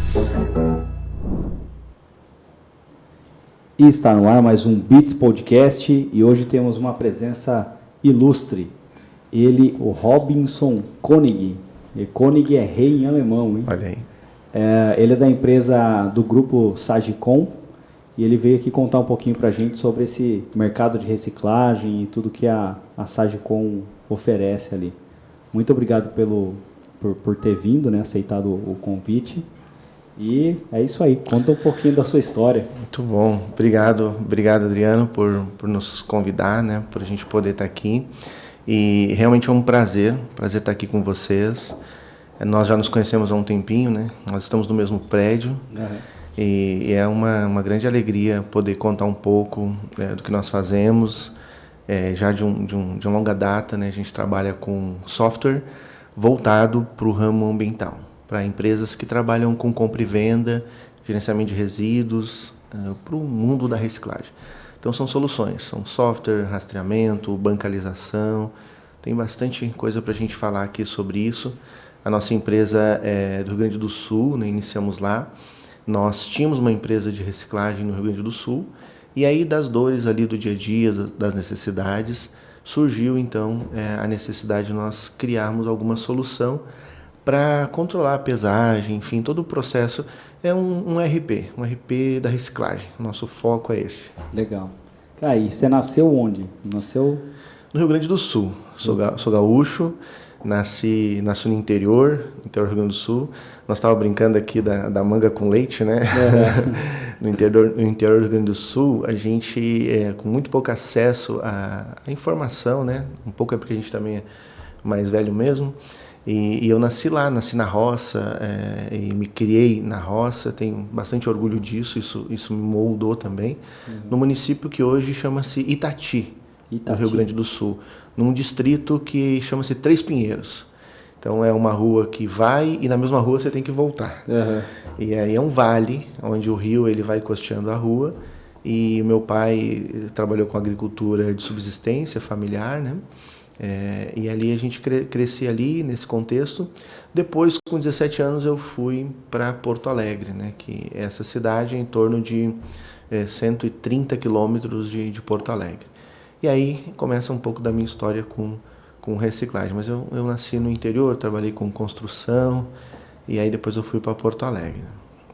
Beats. E está no ar mais um Beats Podcast e hoje temos uma presença ilustre. Ele, o Robinson Koenig. E Koenig é rei em alemão, hein? Olha aí. Ele é da empresa do grupo Sagicom e ele veio aqui contar um pouquinho pra gente sobre esse mercado de reciclagem e tudo que a Sagicom oferece ali. Muito obrigado por ter vindo, né, aceitado o convite. E é isso aí, conta um pouquinho da sua história. Muito bom, obrigado Adriano por nos convidar, né, por a gente poder estar aqui. E realmente é um prazer estar aqui com vocês. Nós já nos conhecemos há um tempinho, né, nós estamos no mesmo prédio. E é uma grande alegria poder contar um pouco do que nós fazemos. Já de uma longa data, né, a gente trabalha com software voltado para o ramo ambiental, para empresas que trabalham com compra e venda, gerenciamento de resíduos, para o mundo da reciclagem. Então são soluções, são software, rastreamento, bancalização, tem bastante coisa para a gente falar aqui sobre isso. A nossa empresa é do Rio Grande do Sul, né, iniciamos lá. Nós tínhamos uma empresa de reciclagem no Rio Grande do Sul, e aí das dores ali do dia a dia, das necessidades, surgiu então a necessidade de nós criarmos alguma solução para controlar a pesagem, enfim, todo o processo. É um RP da reciclagem. Nosso foco é esse. Legal. Cara, e você nasceu onde? Nasceu no Rio Grande do Sul. Sou gaúcho, nasci no interior do Rio Grande do Sul. Nós estávamos brincando aqui da manga com leite, né? No interior do Rio Grande do Sul, a gente, com muito pouco acesso à informação, né? Um pouco é porque a gente também é mais velho mesmo. E eu nasci na roça, e me criei na roça, tenho bastante orgulho disso, isso me moldou também. No município que hoje chama-se Itati, no Rio Grande do Sul, num distrito que chama-se Três Pinheiros. Então é uma rua que vai e na mesma rua você tem que voltar. E aí é um vale, onde o rio ele vai costeando a rua. E meu pai trabalhou com agricultura de subsistência familiar, né? E ali a gente crescia ali nesse contexto. Depois, com 17 anos, eu fui para Porto Alegre, né? Que é essa cidade em torno de 130 quilômetros de Porto Alegre. E aí começa um pouco da minha história com reciclagem. Mas eu nasci no interior, trabalhei com construção, e aí depois eu fui para Porto Alegre.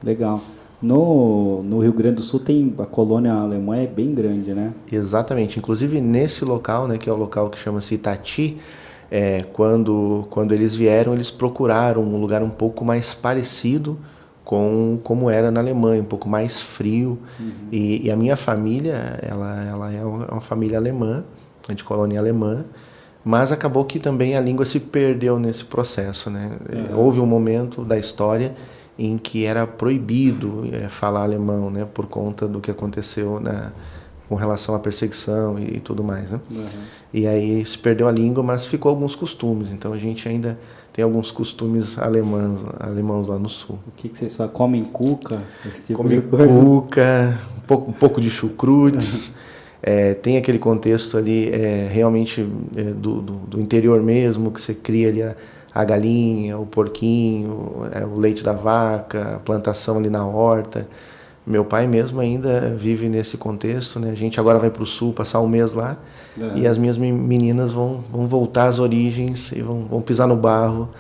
Legal. No Rio Grande do Sul tem a colônia alemã, é bem grande, né? Exatamente. Inclusive nesse local, né, que é o local que chama-se Itati, quando eles vieram, eles procuraram um lugar um pouco mais parecido com como era na Alemanha, um pouco mais frio. E a minha família, ela é uma família alemã, de colônia alemã, mas acabou que também a língua se perdeu nesse processo, né? Houve um momento da história em que era proibido falar alemão, né, por conta do que aconteceu com relação à perseguição e tudo mais, né? E aí se perdeu a língua, mas ficou alguns costumes. Então a gente ainda tem alguns costumes alemãos lá no sul. O que vocês fazem? Comem cuca? Esse tipo Come de coisa? cuca, um pouco de chucrutes. Tem aquele contexto ali realmente do interior mesmo, que você cria ali a galinha, o porquinho, o leite da vaca, a plantação ali na horta. Meu pai mesmo ainda vive nesse contexto, né? A gente agora vai para o sul passar um mês lá, e as minhas meninas vão voltar às origens e vão pisar no barro,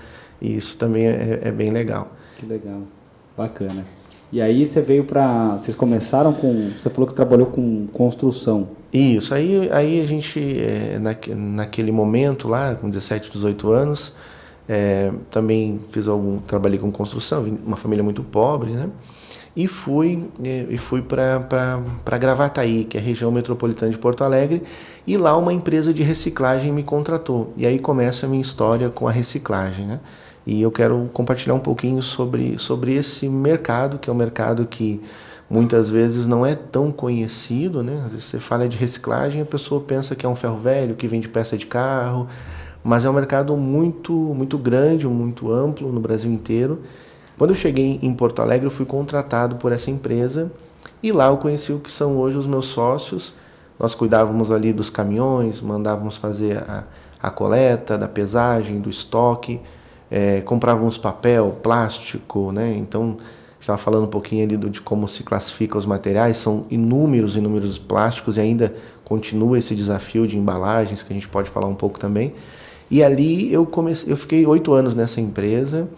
e isso também é bem legal. Que legal, bacana. E aí vocês começaram você falou que trabalhou com construção. Isso, aí a gente, naquele momento lá, com 17, 18 anos, também trabalhei com construção, vim de uma família muito pobre, né? E fui para Gravataí, que é a região metropolitana de Porto Alegre, e lá uma empresa de reciclagem me contratou. E aí começa a minha história com a reciclagem, né? E eu quero compartilhar um pouquinho sobre esse mercado, que é um mercado que muitas vezes não é tão conhecido, né? Às vezes você fala de reciclagem, a pessoa pensa que é um ferro velho, que vende peça de carro, mas é um mercado muito, muito grande, muito amplo no Brasil inteiro. Quando eu cheguei em Porto Alegre, eu fui contratado por essa empresa e lá eu conheci o que são hoje os meus sócios. Nós cuidávamos ali dos caminhões, mandávamos fazer a coleta, da pesagem, do estoque, comprávamos papel, plástico, né? Então estava falando um pouquinho ali de como se classifica os materiais, são inúmeros plásticos e ainda continua esse desafio de embalagens, que a gente pode falar um pouco também. E ali eu fiquei 8 anos nessa empresa,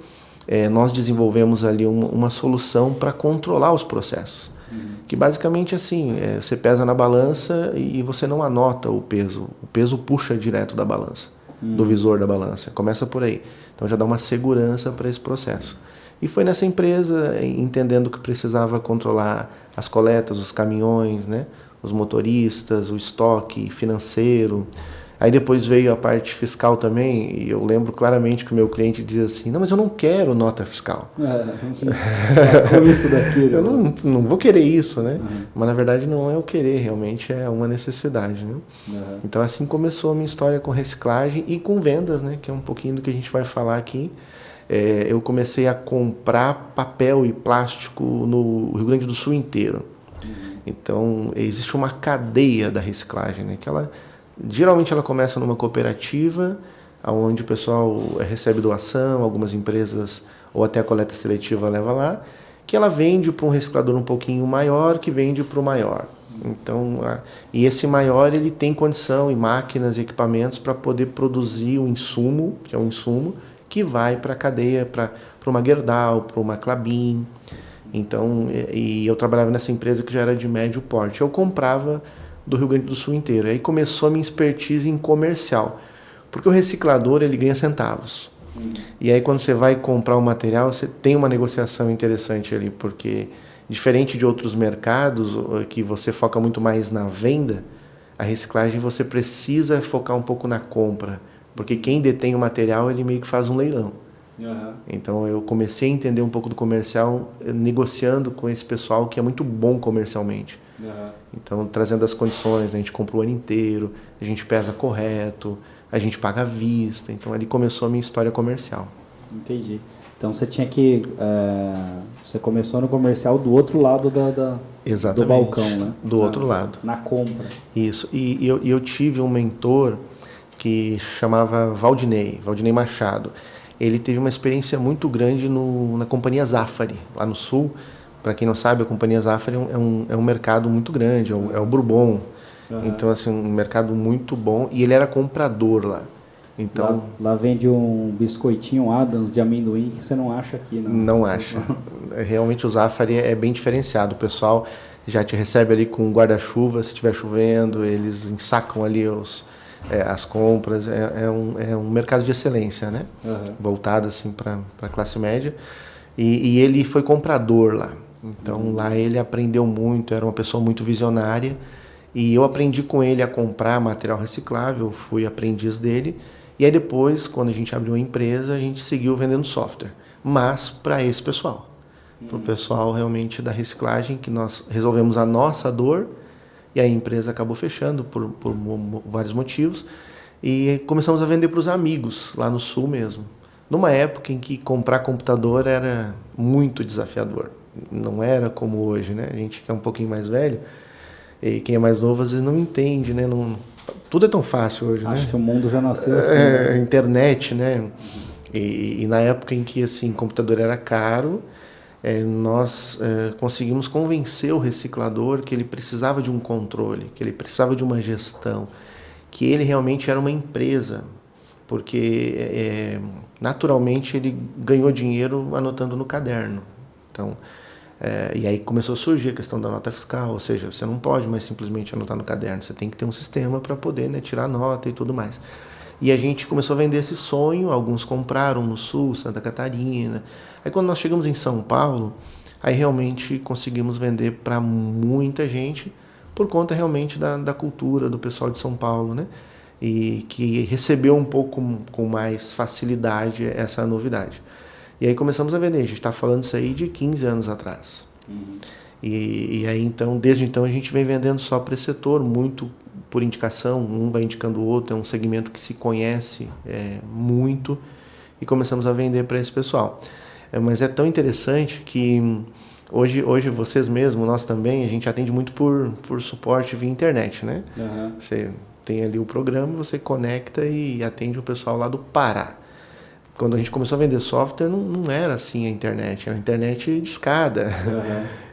nós desenvolvemos ali uma solução para controlar os processos. Que basicamente assim, você pesa na balança e você não anota o peso puxa direto da balança, do visor da balança, começa por aí. Então já dá uma segurança para esse processo. E foi nessa empresa, entendendo que precisava controlar as coletas, os caminhões, né, os motoristas, o estoque financeiro. Aí depois veio a parte fiscal também, e eu lembro claramente que o meu cliente dizia assim, não, mas eu não quero nota fiscal. Sacou isso daqui. Eu não vou querer isso, né? Mas na verdade não é o querer, realmente é uma necessidade, né? Então assim começou a minha história com reciclagem e com vendas, né? Que é um pouquinho do que a gente vai falar aqui. Eu comecei a comprar papel e plástico no Rio Grande do Sul inteiro. Então existe uma cadeia da reciclagem, né? Que geralmente ela começa numa cooperativa, onde o pessoal recebe doação, algumas empresas ou até a coleta seletiva leva lá, que ela vende para um reciclador um pouquinho maior, que vende para o maior. Então, e esse maior ele tem condição e máquinas e equipamentos para poder produzir o insumo, que é um insumo, que vai para a cadeia, para uma Gerdau, para uma Klabin. Então, e eu trabalhava nessa empresa que já era de médio porte. Eu comprava do Rio Grande do Sul inteiro. Aí começou a minha expertise em comercial, porque o reciclador ele ganha centavos. E aí quando você vai comprar um material, você tem uma negociação interessante ali, porque diferente de outros mercados que você foca muito mais na venda, a reciclagem você precisa focar um pouco na compra, porque quem detém o material ele meio que faz um leilão. Então eu comecei a entender um pouco do comercial negociando com esse pessoal que é muito bom comercialmente. Então trazendo as condições, a gente compra o ano inteiro, a gente pesa correto, a gente paga à vista. Então ali começou a minha história comercial. Entendi. Então você tinha que você começou no comercial do outro lado do balcão, né? Do outro lado. Na compra. Isso. E eu tive um mentor que chamava Valdinei Machado. Ele teve uma experiência muito grande na companhia Zafari, lá no Sul. Para quem não sabe, a companhia Zafari é um mercado muito grande, é o Bourbon. Então, assim, um mercado muito bom. E ele era comprador lá. Então, lá vende um biscoitinho Adams de amendoim que você não acha aqui. Não acha. Realmente o Zafari é bem diferenciado. O pessoal já te recebe ali com guarda-chuva, se estiver chovendo, eles ensacam ali as compras. É um mercado de excelência, né? Voltado assim para a classe média. E ele foi comprador lá. Então lá ele aprendeu muito, era uma pessoa muito visionária. E eu aprendi com ele a comprar material reciclável, fui aprendiz dele. E aí depois, quando a gente abriu a empresa, a gente seguiu vendendo software. Mas para esse pessoal. Para o pessoal realmente da reciclagem, que nós resolvemos a nossa dor. E a empresa acabou fechando por vários motivos. E começamos a vender para os amigos, lá no Sul mesmo. Numa época em que comprar computador era muito desafiador. Não era como hoje, né? A gente que é um pouquinho mais velho, e quem é mais novo às vezes não entende, né? Tudo é tão fácil hoje, né? Acho que o mundo já nasceu assim. Né? Internet, né? E na época em que assim, computador era caro, nós conseguimos convencer o reciclador que ele precisava de um controle, que ele precisava de uma gestão, que ele realmente era uma empresa, porque naturalmente ele ganhou dinheiro anotando no caderno. Então, e aí começou a surgir a questão da nota fiscal, ou seja, você não pode mais simplesmente anotar no caderno, você tem que ter um sistema para poder, né, tirar nota e tudo mais. E a gente começou a vender esse sonho, alguns compraram no Sul, Santa Catarina. Aí quando nós chegamos em São Paulo, aí realmente conseguimos vender para muita gente, por conta realmente da cultura do pessoal de São Paulo, né? E que recebeu um pouco com mais facilidade essa novidade. E aí começamos a vender, a gente está falando isso aí de 15 anos atrás. E aí então, desde então a gente vem vendendo só para esse setor, muito por indicação, um vai indicando o outro, é um segmento que se conhece muito, e começamos a vender para esse pessoal. Mas é tão interessante que hoje vocês mesmos, nós também, a gente atende muito por suporte via internet, né? Você tem ali o programa, você conecta e atende o pessoal lá do Pará. Quando a gente começou a vender software, não era assim a internet, era a internet de escada.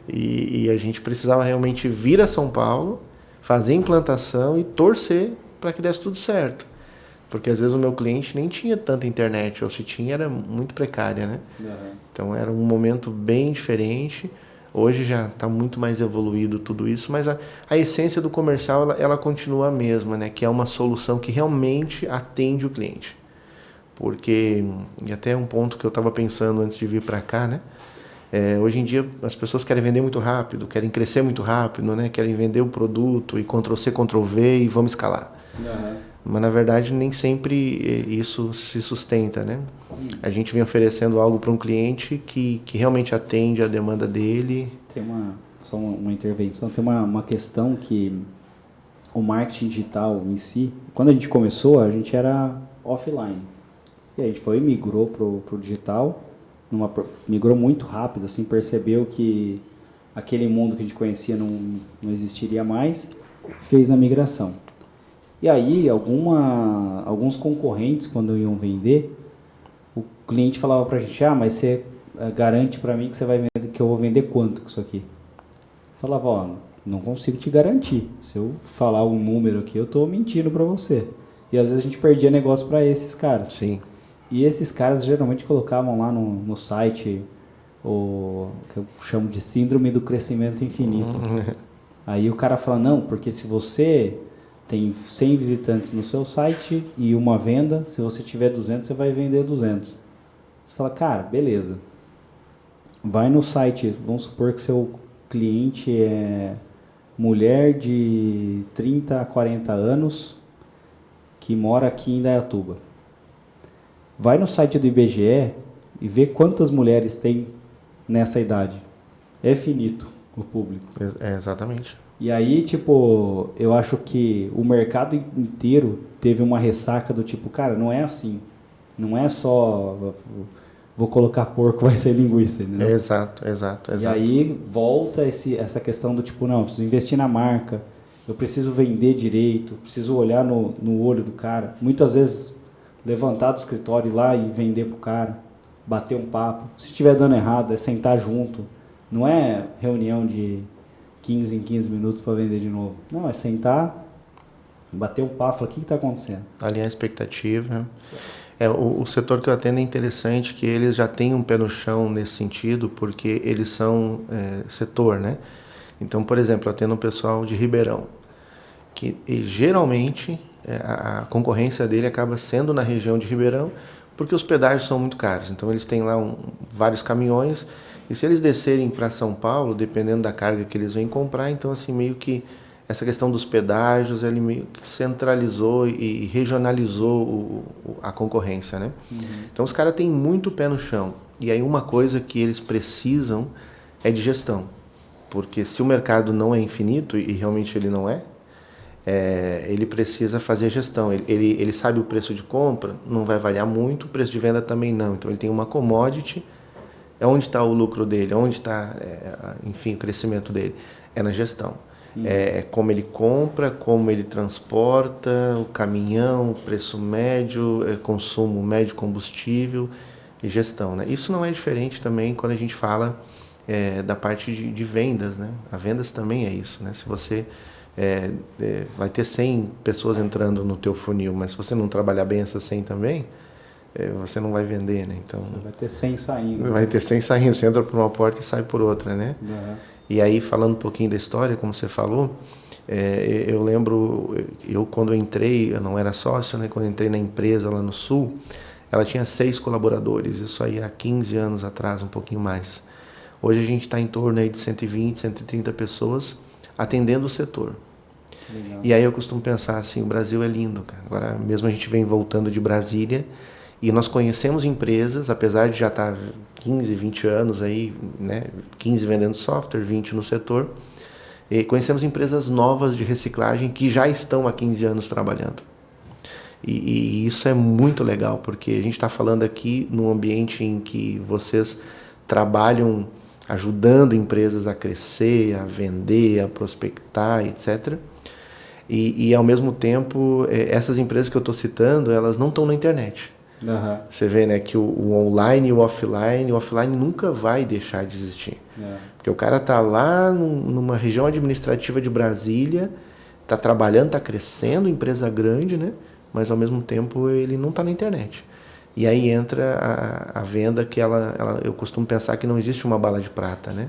E a gente precisava realmente vir a São Paulo, fazer a implantação e torcer para que desse tudo certo. Porque às vezes o meu cliente nem tinha tanta internet, ou se tinha era muito precária, né? Então era um momento bem diferente. Hoje já está muito mais evoluído tudo isso, mas a essência do comercial ela continua a mesma, né? Que é uma solução que realmente atende o cliente. Porque, e até um ponto que eu estava pensando antes de vir para cá, né? Hoje em dia as pessoas querem vender muito rápido, querem crescer muito rápido, né? Querem vender o produto e Ctrl+C, Ctrl+V e vamos escalar. Mas na verdade nem sempre isso se sustenta, né? A gente vem oferecendo algo para um cliente que realmente atende a demanda dele. Tem só uma intervenção, tem uma questão que o marketing digital em si, quando a gente começou, a gente era offline. E a gente migrou pro digital, migrou muito rápido, assim, percebeu que aquele mundo que a gente conhecia não existiria mais, fez a migração. E aí, alguns concorrentes, quando iam vender, o cliente falava pra gente, mas você garante pra mim que você vai vender, que eu vou vender quanto com isso aqui? Eu falava, não consigo te garantir. Se eu falar um número aqui, eu tô mentindo pra você. E às vezes a gente perdia negócio pra esses caras. Sim. E esses caras geralmente colocavam lá no site o que eu chamo de síndrome do crescimento infinito. Aí o cara fala, não, porque se você tem 100 visitantes no seu site e uma venda, se você tiver 200, você vai vender 200. Você fala, cara, beleza. Vai no site, vamos supor que seu cliente é mulher de 30 a 40 anos que mora aqui em Indaiatuba. Vai no site do IBGE e vê quantas mulheres tem nessa idade. É finito o público. Exatamente. E aí, eu acho que o mercado inteiro teve uma ressaca do tipo, cara, não é assim. Não é só vou colocar porco, vai ser linguiça, entendeu? Exato. E aí volta essa questão do tipo, não, eu preciso investir na marca, eu preciso vender direito, preciso olhar no olho do cara. Muitas vezes levantar do escritório, ir lá e vender pro cara, bater um papo. Se estiver dando errado, é sentar junto. Não é reunião de 15 em 15 minutos para vender de novo. Não, é sentar, bater um papo, falar, o que está acontecendo? Alinhar a expectativa. O setor que eu atendo é interessante, que eles já têm um pé no chão nesse sentido, porque eles são setor, né? Então, por exemplo, eu atendo um pessoal de Ribeirão, que geralmente a concorrência dele acaba sendo na região de Ribeirão, porque os pedágios são muito caros. Então, eles têm lá vários caminhões, e se eles descerem para São Paulo, dependendo da carga que eles vêm comprar, então, assim, meio que essa questão dos pedágios, ele meio que centralizou e regionalizou a concorrência, né? Então, os caras têm muito pé no chão. E aí, uma coisa que eles precisam é de gestão. Porque se o mercado não é infinito, e realmente ele não é, ele precisa fazer a gestão. Ele sabe o preço de compra, não vai variar muito, o preço de venda também não. Então, ele tem uma commodity, onde está o lucro dele, onde está, enfim, o crescimento dele? É na gestão. Como ele compra, como ele transporta, o caminhão, o preço médio, consumo médio de combustível e gestão, né? Isso não é diferente também quando a gente fala da parte de vendas, né? A vendas também é isso, né? Se você vai ter 100 pessoas entrando no teu funil, mas se você não trabalhar bem essas 100 também, você não vai vender, né? Então, você vai ter 100 saindo. Vai ter 100 saindo, você entra por uma porta e sai por outra, né? E aí, falando um pouquinho da história, como você falou, eu lembro, quando eu entrei, eu não era sócio, né? Quando eu entrei na empresa lá no Sul, ela tinha 6 colaboradores, isso aí há 15 anos atrás, um pouquinho mais. Hoje a gente está em torno aí de 120, 130 pessoas atendendo o setor. Legal. E aí eu costumo pensar assim, o Brasil é lindo, cara. Agora mesmo a gente vem voltando de Brasília e nós conhecemos empresas, apesar de já estar 15, 20 anos aí, né, 15 vendendo software, 20 no setor, e conhecemos empresas novas de reciclagem que já estão há 15 anos trabalhando. E isso é muito legal, porque a gente está falando aqui num ambiente em que vocês trabalham ajudando empresas a crescer, a vender, a prospectar, etc. E ao mesmo tempo, essas empresas que eu estou citando, elas não estão na internet. Você vê, né, que o online e o offline nunca vai deixar de existir. Porque o cara tá lá numa região administrativa de Brasília, tá trabalhando, tá crescendo, empresa grande, né? Mas ao mesmo tempo ele não tá na internet. E aí entra a venda que eu costumo pensar que não existe uma bala de prata, né?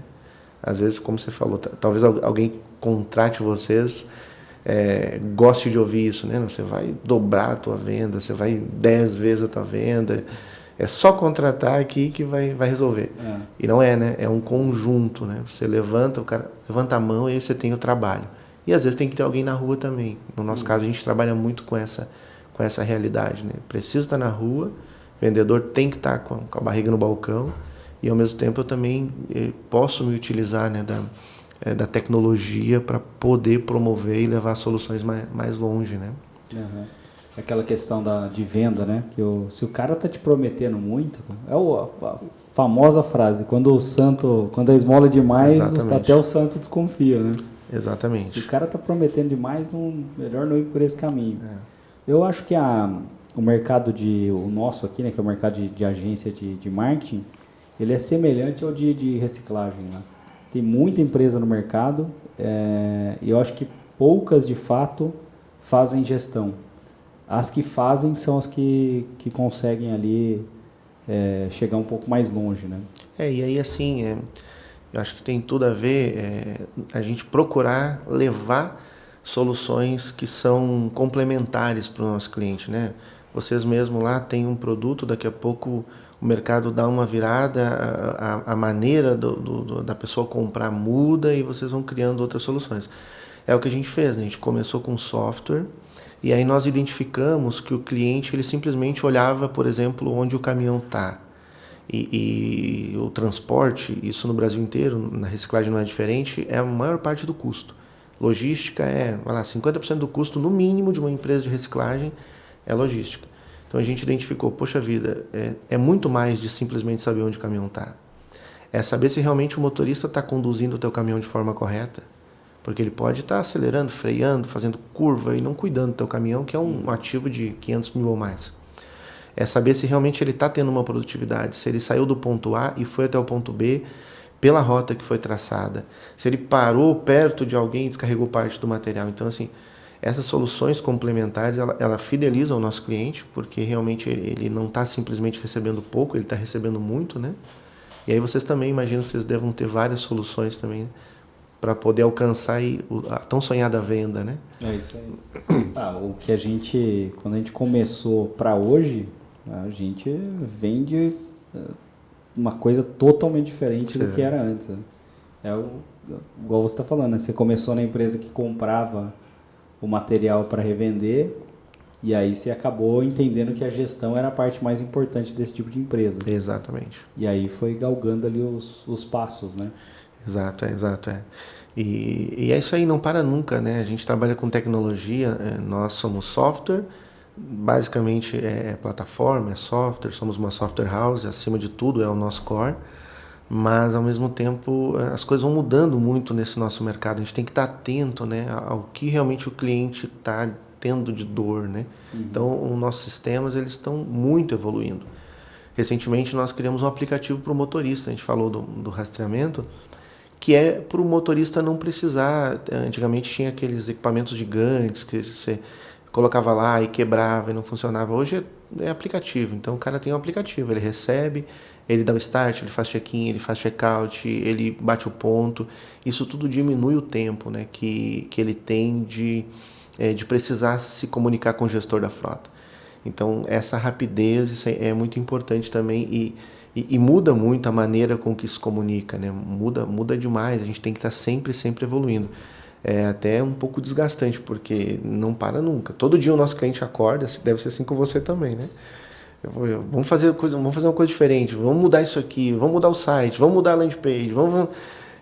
Às vezes, como você falou, talvez alguém contrate vocês, goste de ouvir isso, né? Você vai dobrar a tua venda, você vai 10 vezes a tua venda. É só contratar aqui que vai resolver. E não é, né? É um conjunto, né? Você levanta, o cara levanta a mão e aí você tem o trabalho. E às vezes tem que ter alguém na rua também. No nosso caso, a gente trabalha muito com essa realidade, né? Preciso estar na rua, o vendedor tem que estar com a barriga no balcão e ao mesmo tempo eu também posso me utilizar, né, da tecnologia para poder promover e levar soluções mais longe, né? Aquela questão de venda, né? Se o cara tá te prometendo muito, a famosa frase, quando a esmola é demais, até o santo desconfia, né? Exatamente. Se o cara tá prometendo demais, melhor não ir por esse caminho. Eu acho que o mercado o nosso aqui, né, que é o mercado de agência de marketing, ele é semelhante ao de reciclagem, né? Tem muita empresa no mercado e eu acho que poucas, de fato, fazem gestão. As que fazem são as que conseguem ali chegar um pouco mais longe, né? E aí, assim, eu acho que tem tudo a ver a gente procurar levar soluções que são complementares para o nosso cliente, né? Vocês mesmo lá têm um produto, daqui a pouco o mercado dá uma virada, a maneira da pessoa comprar muda e vocês vão criando outras soluções. É o que a gente fez, né? A gente começou com software e aí nós identificamos que o cliente ele simplesmente olhava, por exemplo, onde o caminhão está. E o transporte, isso no Brasil inteiro, na reciclagem não é diferente, é a maior parte do custo. Logística 50% do custo, no mínimo, de uma empresa de reciclagem é logística. Então a gente identificou, poxa vida, é muito mais de simplesmente saber onde o caminhão está. É saber se realmente o motorista está conduzindo o teu caminhão de forma correta. Porque ele pode estar acelerando, freando, fazendo curva e não cuidando do teu caminhão, que é um ativo de 500 mil ou mais. É saber se realmente ele está tendo uma produtividade, se ele saiu do ponto A e foi até o ponto B pela rota que foi traçada, se ele parou perto de alguém e descarregou parte do material. Então, assim, essas soluções complementares, ela fideliza o nosso cliente, porque realmente ele não está simplesmente recebendo pouco, ele está recebendo muito, né? E aí vocês também, imagino, vocês devam ter várias soluções também para poder alcançar a tão sonhada venda, né? É isso aí. O que quando a gente começou para hoje, a gente vende uma coisa totalmente diferente do que era antes. Né? Igual você está falando, né? Você começou na empresa que comprava o material para revender e aí você acabou entendendo que a gestão era a parte mais importante desse tipo de empresa. Exatamente. E aí foi galgando ali os passos, né? Exato. E é isso aí, não para nunca, né? A gente trabalha com tecnologia, nós somos software, basicamente é plataforma, é software, somos uma software house, acima de tudo é o nosso core, mas ao mesmo tempo as coisas vão mudando muito nesse nosso mercado, a gente tem que estar atento, né, ao que realmente o cliente está tendo de dor, né? Então os nossos sistemas eles estão muito evoluindo. Recentemente nós criamos um aplicativo para o motorista, a gente falou do rastreamento, que é para o motorista não precisar. Antigamente tinha aqueles equipamentos gigantes que você colocava lá e quebrava e não funcionava. Hoje é aplicativo, então o cara tem um aplicativo, ele recebe, ele dá o start, ele faz check-in, ele faz check-out, ele bate o ponto. Isso tudo diminui o tempo, né, que ele tem de precisar se comunicar com o gestor da frota. Então essa rapidez isso é muito importante também e muda muito a maneira com que se comunica, né? Muda demais, a gente tem que estar sempre evoluindo. É até um pouco desgastante, porque não para nunca. Todo dia o nosso cliente acorda, deve ser assim com você também, né? Vamos fazer uma coisa diferente, vamos mudar isso aqui, vamos mudar o site, vamos mudar a landing page,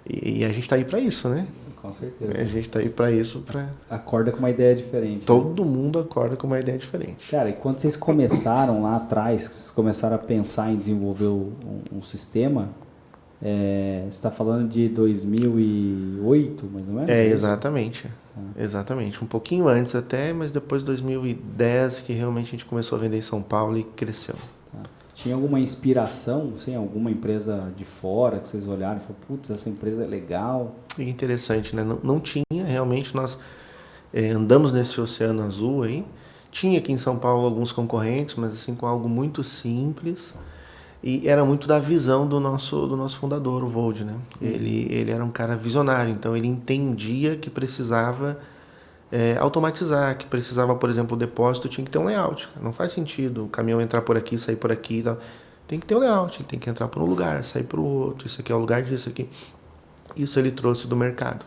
e a gente está aí para isso, né? Com certeza. A gente está aí para isso. Acorda com uma ideia diferente. Todo mundo acorda com uma ideia diferente. Cara, e quando vocês começaram lá atrás, vocês começaram a pensar em desenvolver um sistema, você está falando de 2008, mais ou menos? Exatamente. Exatamente. Um pouquinho antes até, mas depois de 2010 que realmente a gente começou a vender em São Paulo e cresceu. Tá. Tinha alguma inspiração, assim, alguma empresa de fora que vocês olharam e falaram, putz, essa empresa é legal? E interessante, né? Não tinha, realmente nós andamos nesse oceano azul aí. Tinha aqui em São Paulo alguns concorrentes, mas assim com algo muito simples. E era muito da visão do nosso fundador, o Vold, né? Ele era um cara visionário, então ele entendia que precisava automatizar, que precisava, por exemplo, o depósito tinha que ter um layout. Não faz sentido o caminhão entrar por aqui, sair por aqui e tal. Tem que ter um layout, ele tem que entrar por um lugar, sair por outro. Isso aqui é o lugar disso aqui. Isso ele trouxe do mercado,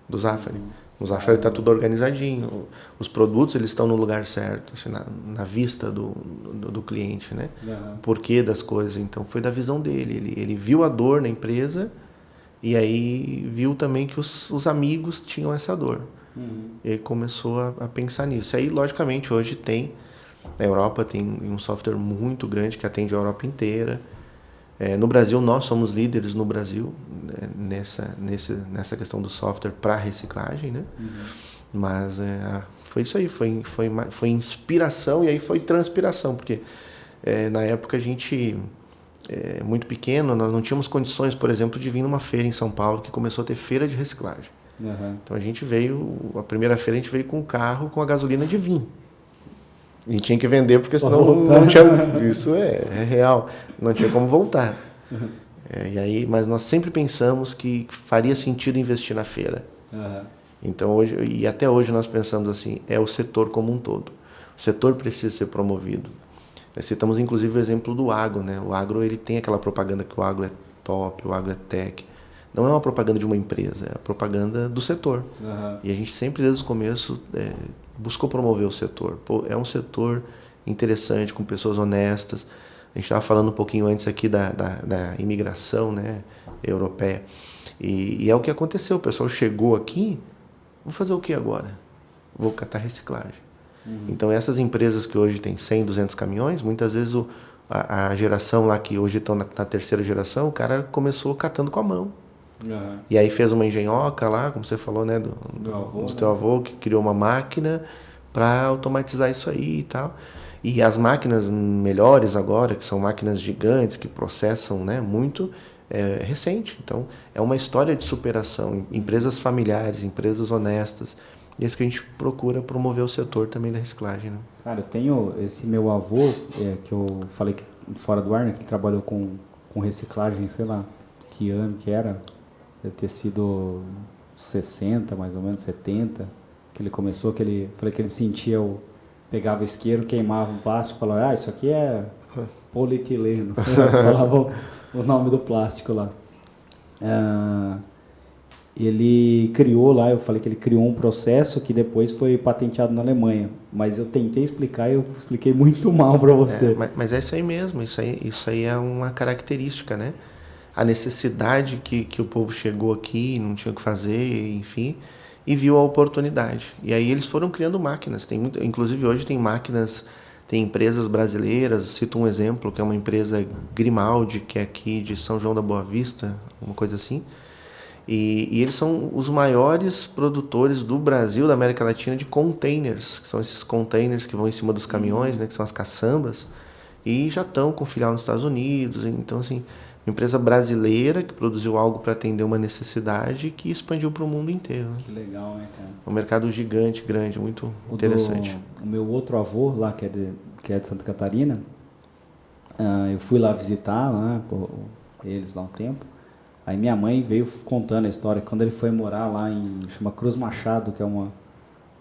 do Zafari. O Zafari está tudo organizadinho. Os produtos eles estão no lugar certo, assim, na vista do cliente, né? O porquê das coisas. Então foi da visão dele. Ele viu a dor na empresa e aí viu também que os amigos tinham essa dor. E aí começou a pensar nisso. E aí, logicamente, hoje na Europa tem um software muito grande que atende a Europa inteira. No Brasil, nós somos líderes no Brasil, né, nessa questão do software para reciclagem, né? Mas foi isso aí, foi inspiração e aí foi transpiração, porque na época a gente, muito pequeno, nós não tínhamos condições, por exemplo, de vir numa feira em São Paulo que começou a ter feira de reciclagem. Então a primeira feira a gente veio com um carro com a gasolina de vinho. E tinha que vender porque senão não tinha. Isso é real. Não tinha como voltar. E aí, mas nós sempre pensamos que faria sentido investir na feira. Então hoje, e até hoje nós pensamos assim, é o setor como um todo. O setor precisa ser promovido. Citamos inclusive o exemplo do agro, né? O agro ele tem aquela propaganda que o agro é top, o agro é tech. Não é uma propaganda de uma empresa, é a propaganda do setor. E a gente sempre desde o começo buscou promover o setor. É um setor interessante, com pessoas honestas. A gente estava falando um pouquinho antes aqui da imigração, né, europeia. E é o que aconteceu. O pessoal chegou aqui, vou fazer o que agora? Vou catar reciclagem. Então essas empresas que hoje têm 100, 200 caminhões, muitas vezes a geração lá que hoje estão na terceira geração, o cara começou catando com a mão. E aí fez uma engenhoca lá, como você falou, né, do teu avô, que criou uma máquina para automatizar isso aí e tal. E as máquinas melhores agora, que são máquinas gigantes, que processam, né, muito, é recente. Então, é uma história de superação. Empresas familiares, empresas honestas. E é isso que a gente procura promover o setor também da reciclagem. Né? Cara, eu tenho esse meu avô, que eu falei que, fora do ar, né, que ele trabalhou com reciclagem, sei lá, que ano que era. Deve ter sido 60, mais ou menos, 70, que ele começou, falei que ele sentia, pegava o isqueiro, queimava um plástico, falava, isso aqui é polietileno, falava o nome do plástico lá. Ele criou lá, eu falei que ele criou um processo que depois foi patenteado na Alemanha, mas eu tentei explicar e eu expliquei muito mal para você. Mas é isso aí mesmo, isso aí é uma característica, né? A necessidade que o povo chegou aqui, não tinha o que fazer, enfim, e viu a oportunidade. E aí eles foram criando máquinas. Inclusive hoje tem máquinas, tem empresas brasileiras, cito um exemplo, que é uma empresa Grimaldi, que é aqui de São João da Boa Vista, uma coisa assim. E eles são os maiores produtores do Brasil, da América Latina, de containers, que são esses containers que vão em cima dos caminhões, né, que são as caçambas, e já estão com filial nos Estados Unidos. Então, assim, uma empresa brasileira que produziu algo para atender uma necessidade que expandiu para o mundo inteiro. Né? Que legal, né, cara? Um mercado gigante, grande, muito interessante. O meu outro avô, lá, que é de Santa Catarina, eu fui lá visitar lá, eles lá um tempo. Aí minha mãe veio contando a história, quando ele foi morar lá chama Cruz Machado, que é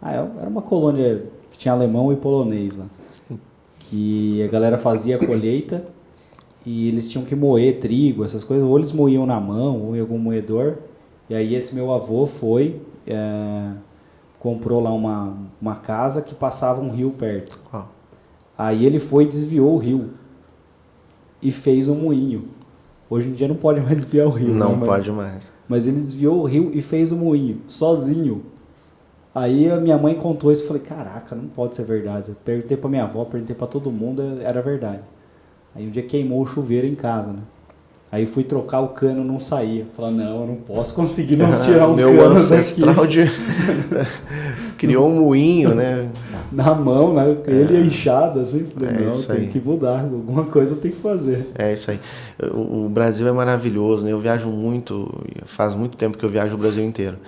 era uma colônia que tinha alemão e polonês lá. Sim. Que a galera fazia a colheita e eles tinham que moer trigo, essas coisas, ou eles moíam na mão ou em algum moedor. E aí esse meu avô comprou lá uma casa que passava um rio perto. Aí ele foi e desviou o rio e fez um moinho. Hoje em dia não pode mais desviar o rio. Não pode mais. Mas ele desviou o rio e fez o moinho, sozinho. Aí a minha mãe contou isso e falei, caraca, não pode ser verdade. Eu perguntei pra minha avó, perguntei pra todo mundo, era verdade. Aí um dia queimou o chuveiro em casa, né? Aí fui trocar o cano, não saía. Falei, não, eu não posso conseguir não tirar um meu cano ancestral daqui. criou um moinho, né? Na mão, né? Ele é inchado, assim. Falei, não, isso tem aí. que mudar, alguma coisa tem que fazer. É isso aí. O Brasil é maravilhoso, né? Eu viajo muito, faz muito tempo que eu viajo o Brasil inteiro.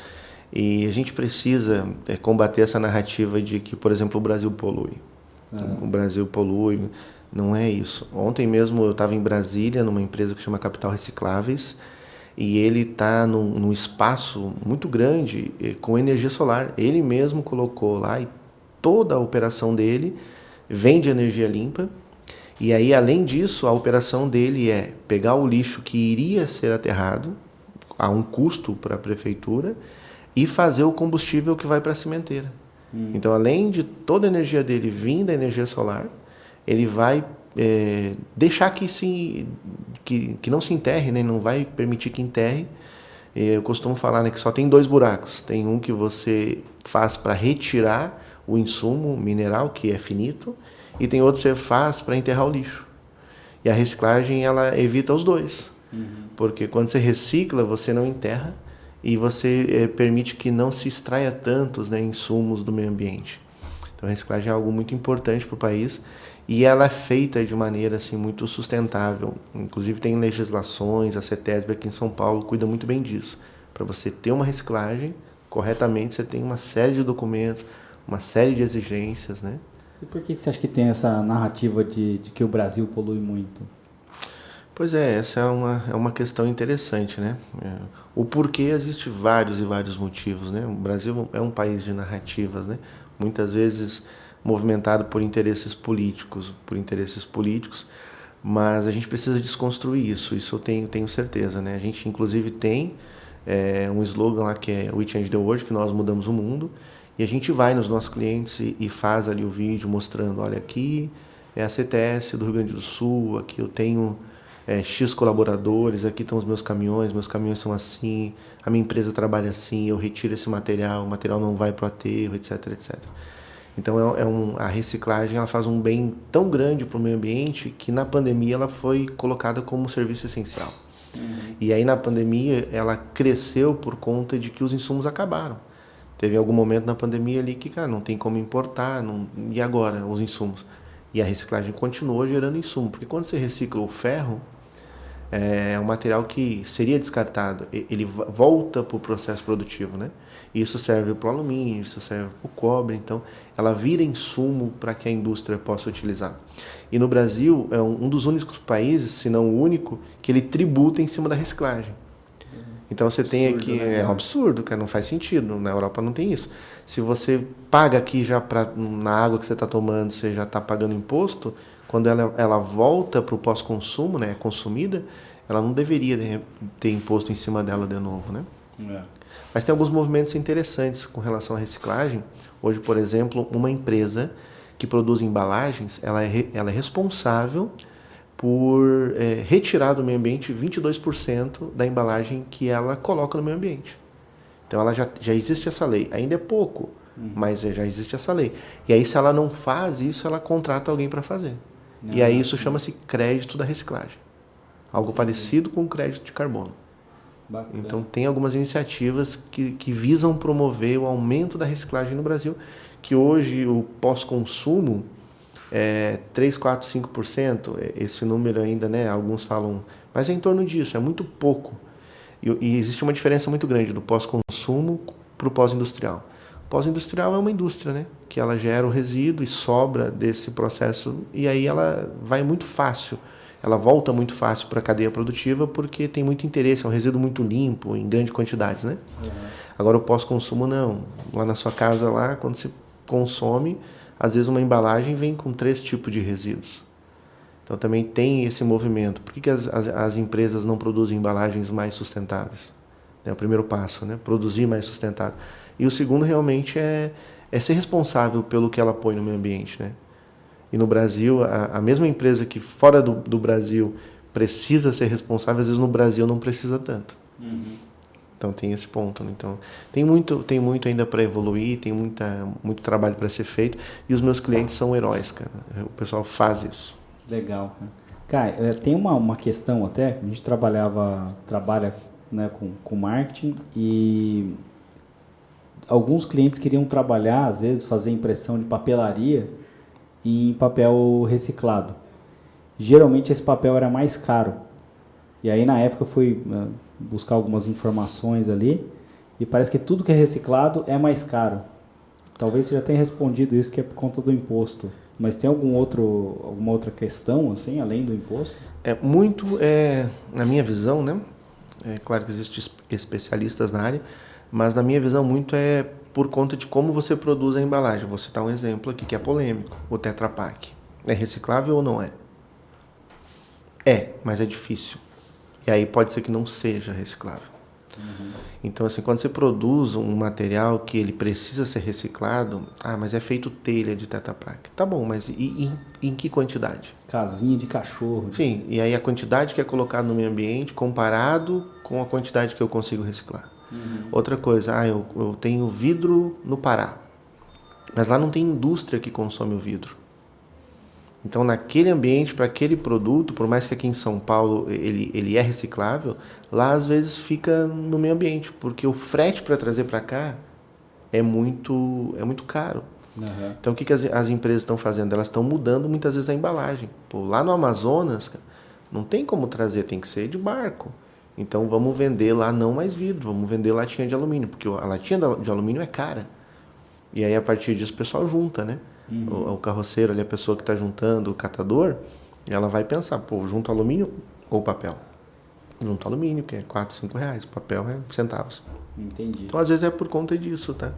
E a gente precisa combater essa narrativa de que, por exemplo, o Brasil polui. O Brasil polui. Não é isso. Ontem mesmo eu estava em Brasília, numa empresa que chama Capital Recicláveis, e ele está num espaço muito grande com energia solar. Ele mesmo colocou lá e toda a operação dele vem de energia limpa. E aí, além disso, a operação dele é pegar o lixo que iria ser aterrado, a um custo para a prefeitura, e fazer o combustível que vai para a cimenteira. Então, além de toda a energia dele vir da energia solar, ele vai deixar que não se enterre, né? Não vai permitir que enterre. Eu costumo falar, né, que só tem 2 buracos. Tem um que você faz para retirar o insumo mineral, que é finito, e tem outro que você faz para enterrar o lixo. E a reciclagem, ela evita os dois. Porque quando você recicla, você não enterra e você permite que não se extraia tantos, né, insumos do meio ambiente. Então a reciclagem é algo muito importante para o país e ela é feita de maneira assim, muito sustentável. Inclusive tem legislações, a CETESB aqui em São Paulo cuida muito bem disso. Para você ter uma reciclagem corretamente, você tem uma série de documentos, uma série de exigências, né? E por que você acha que tem essa narrativa de que o Brasil polui muito? Pois é, essa é uma questão interessante, né? O porquê existe vários e vários motivos, né? O Brasil é um país de narrativas, né? Muitas vezes movimentado por interesses políticos, mas a gente precisa desconstruir isso eu tenho certeza, né? A gente inclusive tem um slogan lá que é We Change the World, que nós mudamos o mundo, e a gente vai nos nossos clientes e faz ali o vídeo mostrando, olha, aqui é a CTS do Rio Grande do Sul, aqui eu tenho X colaboradores, aqui estão os meus caminhões são assim, a minha empresa trabalha assim, eu retiro esse material, o material não vai para o aterro, etc, etc. Então a reciclagem ela faz um bem tão grande para o meio ambiente que na pandemia ela foi colocada como um serviço essencial. E aí na pandemia ela cresceu por conta de que os insumos acabaram. Teve algum momento na pandemia ali que, cara, não tem como importar, e agora os insumos? E a reciclagem continuou gerando insumo, porque quando você recicla o ferro, é um material que seria descartado, ele volta para o processo produtivo, né? Isso serve para o alumínio, isso serve para o cobre, então ela vira insumo para que a indústria possa utilizar. E no Brasil é um dos únicos países, se não o único, que ele tributa em cima da reciclagem. Então você tem aqui, é um absurdo, cara, não faz sentido, na Europa não tem isso. Se você paga aqui já na água que você está tomando, você já está pagando imposto, quando ela volta para o pós-consumo, né, consumida, ela não deveria ter imposto em cima dela de novo, né? Mas tem alguns movimentos interessantes com relação à reciclagem. Hoje, por exemplo, uma empresa que produz embalagens, ela é responsável por retirar do meio ambiente 22% da embalagem que ela coloca no meio ambiente. Então ela já existe essa lei. Ainda é pouco, mas já existe essa lei. E aí se ela não faz isso, ela contrata alguém para fazer. E aí isso chama-se crédito da reciclagem. Algo parecido com o crédito de carbono. Bacana. Então tem algumas iniciativas que visam promover o aumento da reciclagem no Brasil, que hoje o pós-consumo 3, 4, 5%, esse número ainda, né, alguns falam, mas é em torno disso, é muito pouco. E existe uma diferença muito grande do pós-consumo para o pós-industrial. O pós-industrial é uma indústria, né, que ela gera o resíduo e sobra desse processo, e aí ela vai muito fácil, ela volta muito fácil para a cadeia produtiva porque tem muito interesse, é um resíduo muito limpo, em grandes quantidades, né? Agora o pós-consumo não. Lá na sua casa, lá, quando você consome, às vezes uma embalagem vem com 3 tipos de resíduos. Então também tem esse movimento. Por que as empresas não produzem embalagens mais sustentáveis? É o primeiro passo, né? Produzir mais sustentável. E o segundo realmente é ser responsável pelo que ela põe no meio ambiente, né? E no Brasil, a mesma empresa que fora do Brasil precisa ser responsável, às vezes no Brasil não precisa tanto. Então tem esse ponto, né? Então tem muito ainda para evoluir, tem muito trabalho para ser feito, e os meus clientes são heróis, cara. O pessoal faz isso. Legal, cara. Cara, tem uma questão até, a gente trabalha, né, com marketing e alguns clientes queriam trabalhar, às vezes fazer impressão de papelaria em papel reciclado. Geralmente esse papel era mais caro. E aí na época eu fui buscar algumas informações ali e parece que tudo que é reciclado é mais caro. Talvez você já tenha respondido isso, que é por conta do imposto. Mas tem alguma outra questão, assim, além do imposto? Na minha visão, né? É claro que existem especialistas na área, mas na minha visão muito é por conta de como você produz a embalagem. Vou citar um exemplo aqui que é polêmico, o Tetra Pak. É reciclável ou não é? É, mas é difícil. E aí pode ser que não seja reciclável. Então, assim, quando você produz um material que ele precisa ser reciclado, mas é feito telha de Tetra Pak. Tá bom, mas em que quantidade? Casinha de cachorro. Sim, e aí a quantidade que é colocada no meio ambiente comparado com a quantidade que eu consigo reciclar. Outra coisa, eu tenho vidro no Pará, mas lá não tem indústria que consome o vidro. Então, naquele ambiente, para aquele produto, por mais que aqui em São Paulo ele é reciclável, lá às vezes fica no meio ambiente, porque o frete para trazer para cá é muito caro. Uhum. Então, o que as empresas estão fazendo? Elas estão mudando muitas vezes a embalagem. Pô, lá no Amazonas, não tem como trazer, tem que ser de barco. Então, vamos vender lá não mais vidro, vamos vender latinha de alumínio, porque a latinha de alumínio é cara. E aí, a partir disso, o pessoal junta, né? O carroceiro ali, a pessoa que está juntando, o catador, ela vai pensar, pô, junto alumínio ou papel? Junto alumínio, que é 4, 5 reais, papel é centavos. Entendi. Então, às vezes é por conta disso, tá?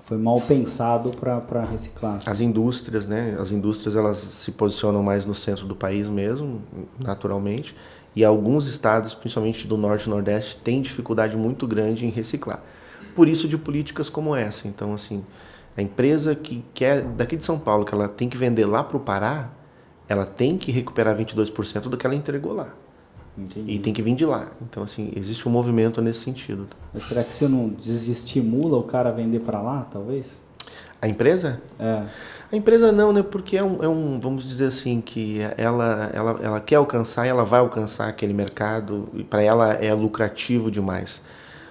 Foi mal pensado para reciclar. As indústrias, né? As indústrias, elas se posicionam mais no centro do país mesmo, naturalmente, e alguns estados, principalmente do norte e nordeste, têm dificuldade muito grande em reciclar. Por isso de políticas como essa. Então, assim, a empresa que é daqui de São Paulo, que ela tem que vender lá para o Pará, ela tem que recuperar 22% do que ela entregou lá. Entendi. E tem que vir de lá. Então, assim, existe um movimento nesse sentido. Mas será que você não desestimula o cara a vender para lá, talvez? A empresa? É. A empresa não, né? Porque vamos dizer assim, que ela quer alcançar e ela vai alcançar aquele mercado e para ela é lucrativo demais.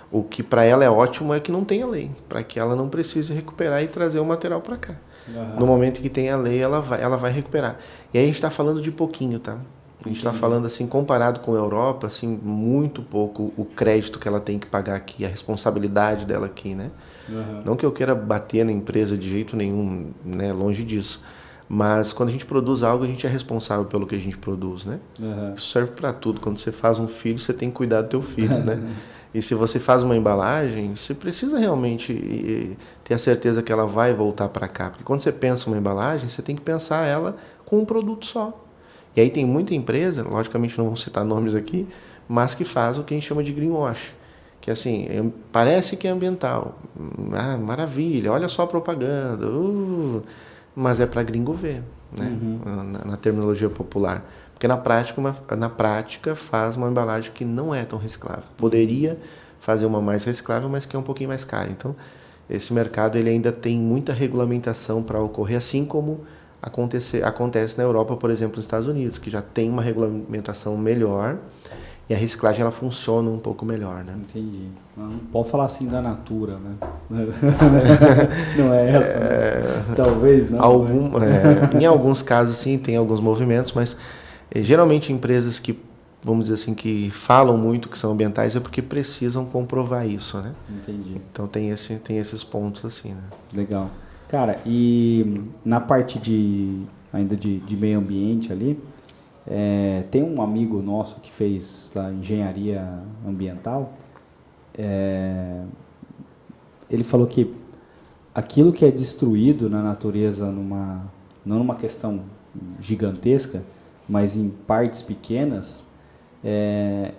O que para ela é ótimo é que não tenha lei, para que ela não precise recuperar e trazer o material para cá. Uhum. No momento que tem a lei, ela vai recuperar. E aí a gente está falando de pouquinho, tá? A gente está falando assim, comparado com a Europa, assim, muito pouco o crédito que ela tem que pagar aqui, a responsabilidade dela aqui, né? Uhum. Não que eu queira bater na empresa de jeito nenhum, né? Longe disso. Mas quando a gente produz algo, a gente é responsável pelo que a gente produz, né? Uhum. Isso serve para tudo. Quando você faz um filho, você tem que cuidar do teu filho, né? E se você faz uma embalagem, você precisa realmente ter a certeza que ela vai voltar para cá. Porque quando você pensa uma embalagem, você tem que pensar ela com um produto só. E aí tem muita empresa, logicamente não vou citar nomes aqui, mas que faz o que a gente chama de greenwash. Que assim, parece que é ambiental. Maravilha, olha só a propaganda. Mas é para gringo ver, né? Na terminologia popular. Porque na prática faz uma embalagem que não é tão reciclável. Poderia fazer uma mais reciclável, mas que é um pouquinho mais cara. Então, esse mercado ele ainda tem muita regulamentação para ocorrer, assim como acontece na Europa, por exemplo, nos Estados Unidos, que já tem uma regulamentação melhor e a reciclagem ela funciona um pouco melhor, né? Entendi. Não pode falar assim da Natura, né? Não é essa, né? Talvez não. Em alguns casos, sim, tem alguns movimentos, mas geralmente empresas que, vamos dizer assim, que falam muito que são ambientais é porque precisam comprovar isso, né? Entendi. Então tem esses pontos assim, né? Legal. Cara, e na parte ainda de meio ambiente ali, tem um amigo nosso que fez lá engenharia ambiental, ele falou que aquilo que é destruído na natureza, não numa questão gigantesca, mas em partes pequenas,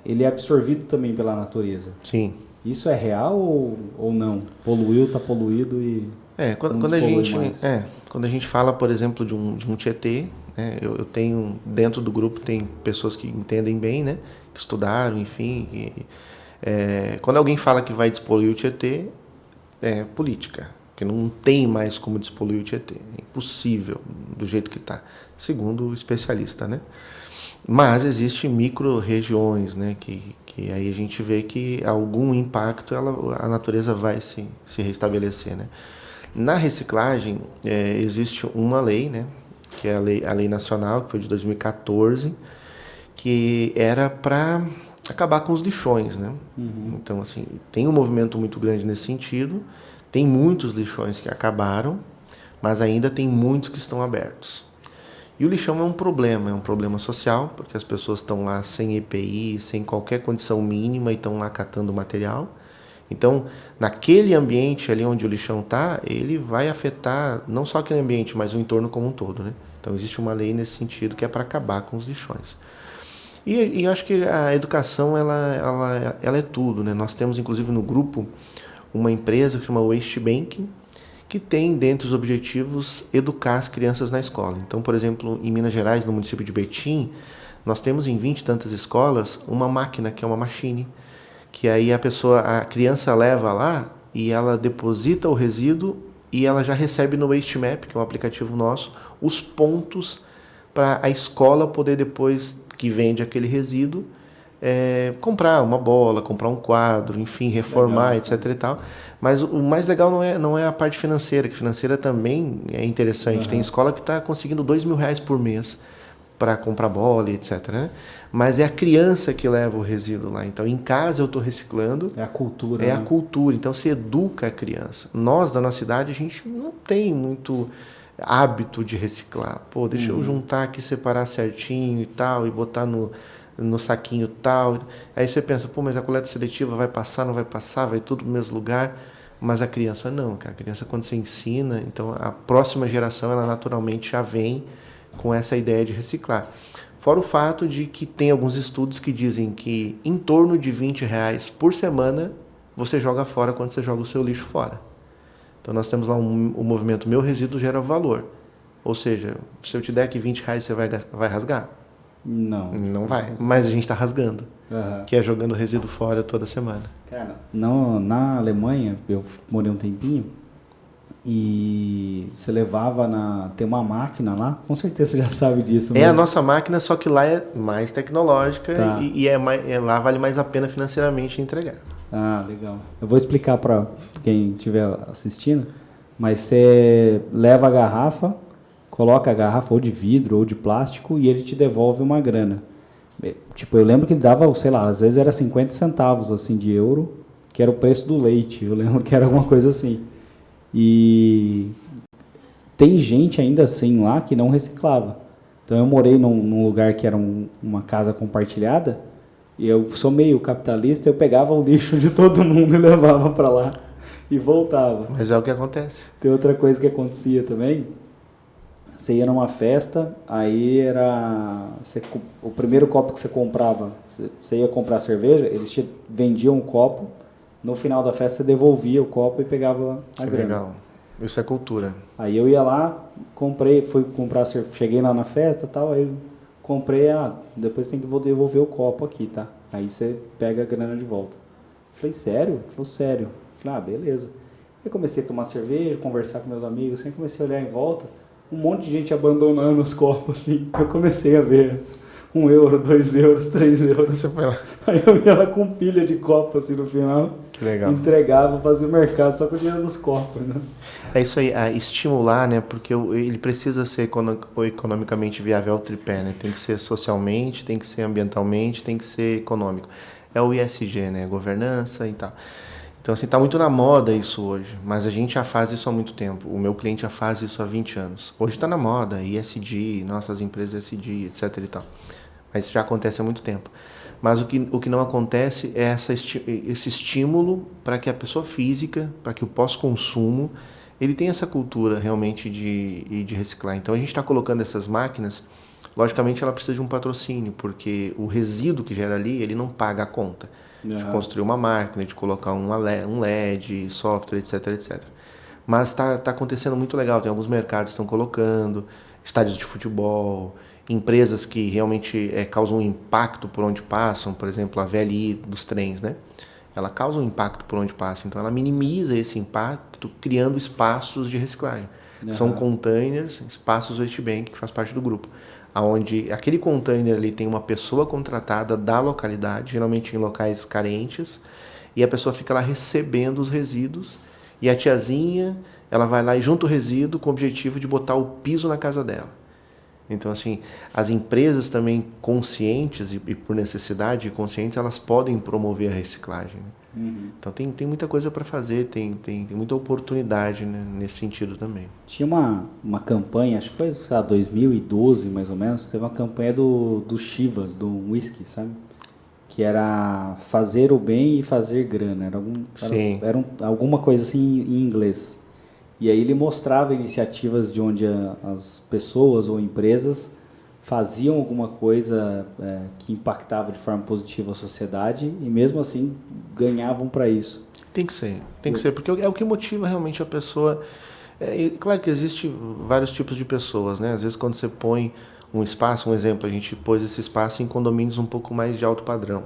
ele é absorvido também pela natureza. Sim. Isso é real ou não? Poluiu, está poluído e... Quando a gente fala, por exemplo, de um Tietê, né, eu tenho, dentro do grupo tem pessoas que entendem bem, né, que estudaram, enfim. Quando alguém fala que vai despoluir o Tietê, é política. porque não tem mais como despoluir o Tietê. É impossível do jeito que está, segundo o especialista, né? Mas existem micro-regiões, né, que aí a gente vê que algum impacto a natureza vai se restabelecer, né? Na reciclagem, existe uma lei, né, que é a lei nacional, que foi de 2014, que era para acabar com os lixões, né? Então, assim, tem um movimento muito grande nesse sentido, tem muitos lixões que acabaram, mas ainda tem muitos que estão abertos. E o lixão é um problema social, porque as pessoas estão lá sem EPI, sem qualquer condição mínima e estão lá catando material. Então, naquele ambiente ali onde o lixão está, ele vai afetar não só aquele ambiente, mas o entorno como um todo, né? Então, existe uma lei nesse sentido que é para acabar com os lixões. E acho que a educação, ela é tudo, né? Nós temos, inclusive, no grupo, uma empresa que chama Waste Banking, que tem, dentre os objetivos, educar as crianças na escola. Então, por exemplo, em Minas Gerais, no município de Betim, nós temos em 20 e tantas escolas uma máquina, que é uma machine, que aí a criança leva lá e ela deposita o resíduo e ela já recebe no Waste Map, que é um aplicativo nosso, os pontos para a escola poder depois, que vende aquele resíduo, comprar uma bola, comprar um quadro, enfim, reformar, legal, etc. e tal. Mas o mais legal não é a parte financeira, que financeira também é interessante. Tem escola que está conseguindo R$2.000 por mês para comprar bola, etc. Né? Mas é a criança que leva o resíduo lá. Então, em casa eu estou reciclando. É a cultura. É, né? A cultura. Então, se educa a criança. Nós, da nossa cidade, a gente não tem muito hábito de reciclar. Pô, deixa eu juntar aqui, separar certinho e tal, e botar no saquinho tal. Aí você pensa, pô, mas a coleta seletiva vai passar, não vai passar, vai tudo no mesmo lugar. Mas a criança não, cara. A criança, quando você ensina, então a próxima geração, ela naturalmente já vem com essa ideia de reciclar. Fora o fato de que tem alguns estudos que dizem que em torno de R$20 por semana você joga fora quando você joga o seu lixo fora. Então nós temos lá o movimento Meu Resíduo Gera Valor. Ou seja, se eu te der aqui R$20, você vai rasgar? Não. Não vai, mas a gente está rasgando, que é jogando resíduo fora toda semana. Cara, na Alemanha, eu morei um tempinho, e você levava tem uma máquina lá, com certeza você já sabe disso. É a nossa máquina, só que lá é mais tecnológica, tá. Lá vale mais a pena financeiramente entregar. Ah, legal. Eu vou explicar para quem estiver assistindo, mas você leva a garrafa, coloca a garrafa ou de vidro ou de plástico e ele te devolve uma grana. Tipo, eu lembro que ele dava, sei lá, às vezes era 50 centavos assim, de euro, que era o preço do leite. Eu lembro que era alguma coisa assim. E tem gente ainda assim lá que não reciclava. Então eu morei num lugar que era uma casa compartilhada e eu sou meio capitalista, eu pegava o lixo de todo mundo e levava para lá e voltava. Mas é o que acontece. Tem outra coisa que acontecia também. Você ia numa festa, aí o primeiro copo que você comprava, você ia comprar cerveja, eles te vendiam um copo. No final da festa, você devolvia o copo e pegava a grana. Legal. Isso é cultura. Aí eu ia lá, fui comprar cerveja, cheguei lá na festa e tal, aí eu comprei, depois tem que devolver o copo aqui, tá? Aí você pega a grana de volta. Falei, sério? Ele falou, sério. Falei, beleza. Aí comecei a tomar cerveja, conversar com meus amigos, assim, comecei a olhar em volta, um monte de gente abandonando os copos, assim. Eu comecei a ver €1, €2, €3. Você foi lá. Aí eu ia lá com pilha de copos assim no final. Que legal. Entregava, fazia o mercado só com o dinheiro dos copos, né? É isso aí, estimular, né? Porque ele precisa ser economicamente viável, o tripé, né? Tem que ser socialmente, tem que ser ambientalmente, tem que ser econômico. É o ISG, né? Governança e tal. Então, assim, tá muito na moda isso hoje, mas a gente já faz isso há muito tempo. O meu cliente já faz isso há 20 anos. Hoje está na moda, ISD, nossas empresas ISD, etc e tal. Mas isso já acontece há muito tempo. Mas o que não acontece é esse estímulo para que a pessoa física, para que o pós-consumo, ele tenha essa cultura realmente de reciclar. Então a gente está colocando essas máquinas, logicamente ela precisa de um patrocínio, porque o resíduo que gera ali, ele não paga a conta. De construir uma máquina, de colocar um LED, software, etc, etc. Mas está acontecendo muito legal, tem alguns mercados que estão colocando, estádios de futebol, empresas que realmente causam um impacto por onde passam, por exemplo, a VLI dos trens, né? ela causa um impacto por onde passa. Então, ela minimiza esse impacto criando espaços de reciclagem. São containers, espaços waste bank, que faz parte do grupo. Onde aquele container ali tem uma pessoa contratada da localidade, geralmente em locais carentes, e a pessoa fica lá recebendo os resíduos, e a tiazinha, ela vai lá e junta o resíduo com o objetivo de botar o piso na casa dela. Então, assim, as empresas também conscientes e por necessidade conscientes, elas podem promover a reciclagem. Então, tem muita coisa para fazer, tem muita oportunidade, né, nesse sentido também. Tinha uma campanha, acho que foi, sei lá, 2012 mais ou menos, teve uma campanha do Chivas, do whisky, sabe? Que era fazer o bem e fazer grana. Era alguma coisa assim em inglês. E aí ele mostrava iniciativas de onde as pessoas ou empresas faziam alguma coisa que impactava de forma positiva a sociedade e mesmo assim ganhavam para isso. Tem que ser, porque é o que motiva realmente a pessoa. Claro que existe vários tipos de pessoas, né? Às vezes quando você põe um espaço, um exemplo, a gente pôs esse espaço em condomínios um pouco mais de alto padrão.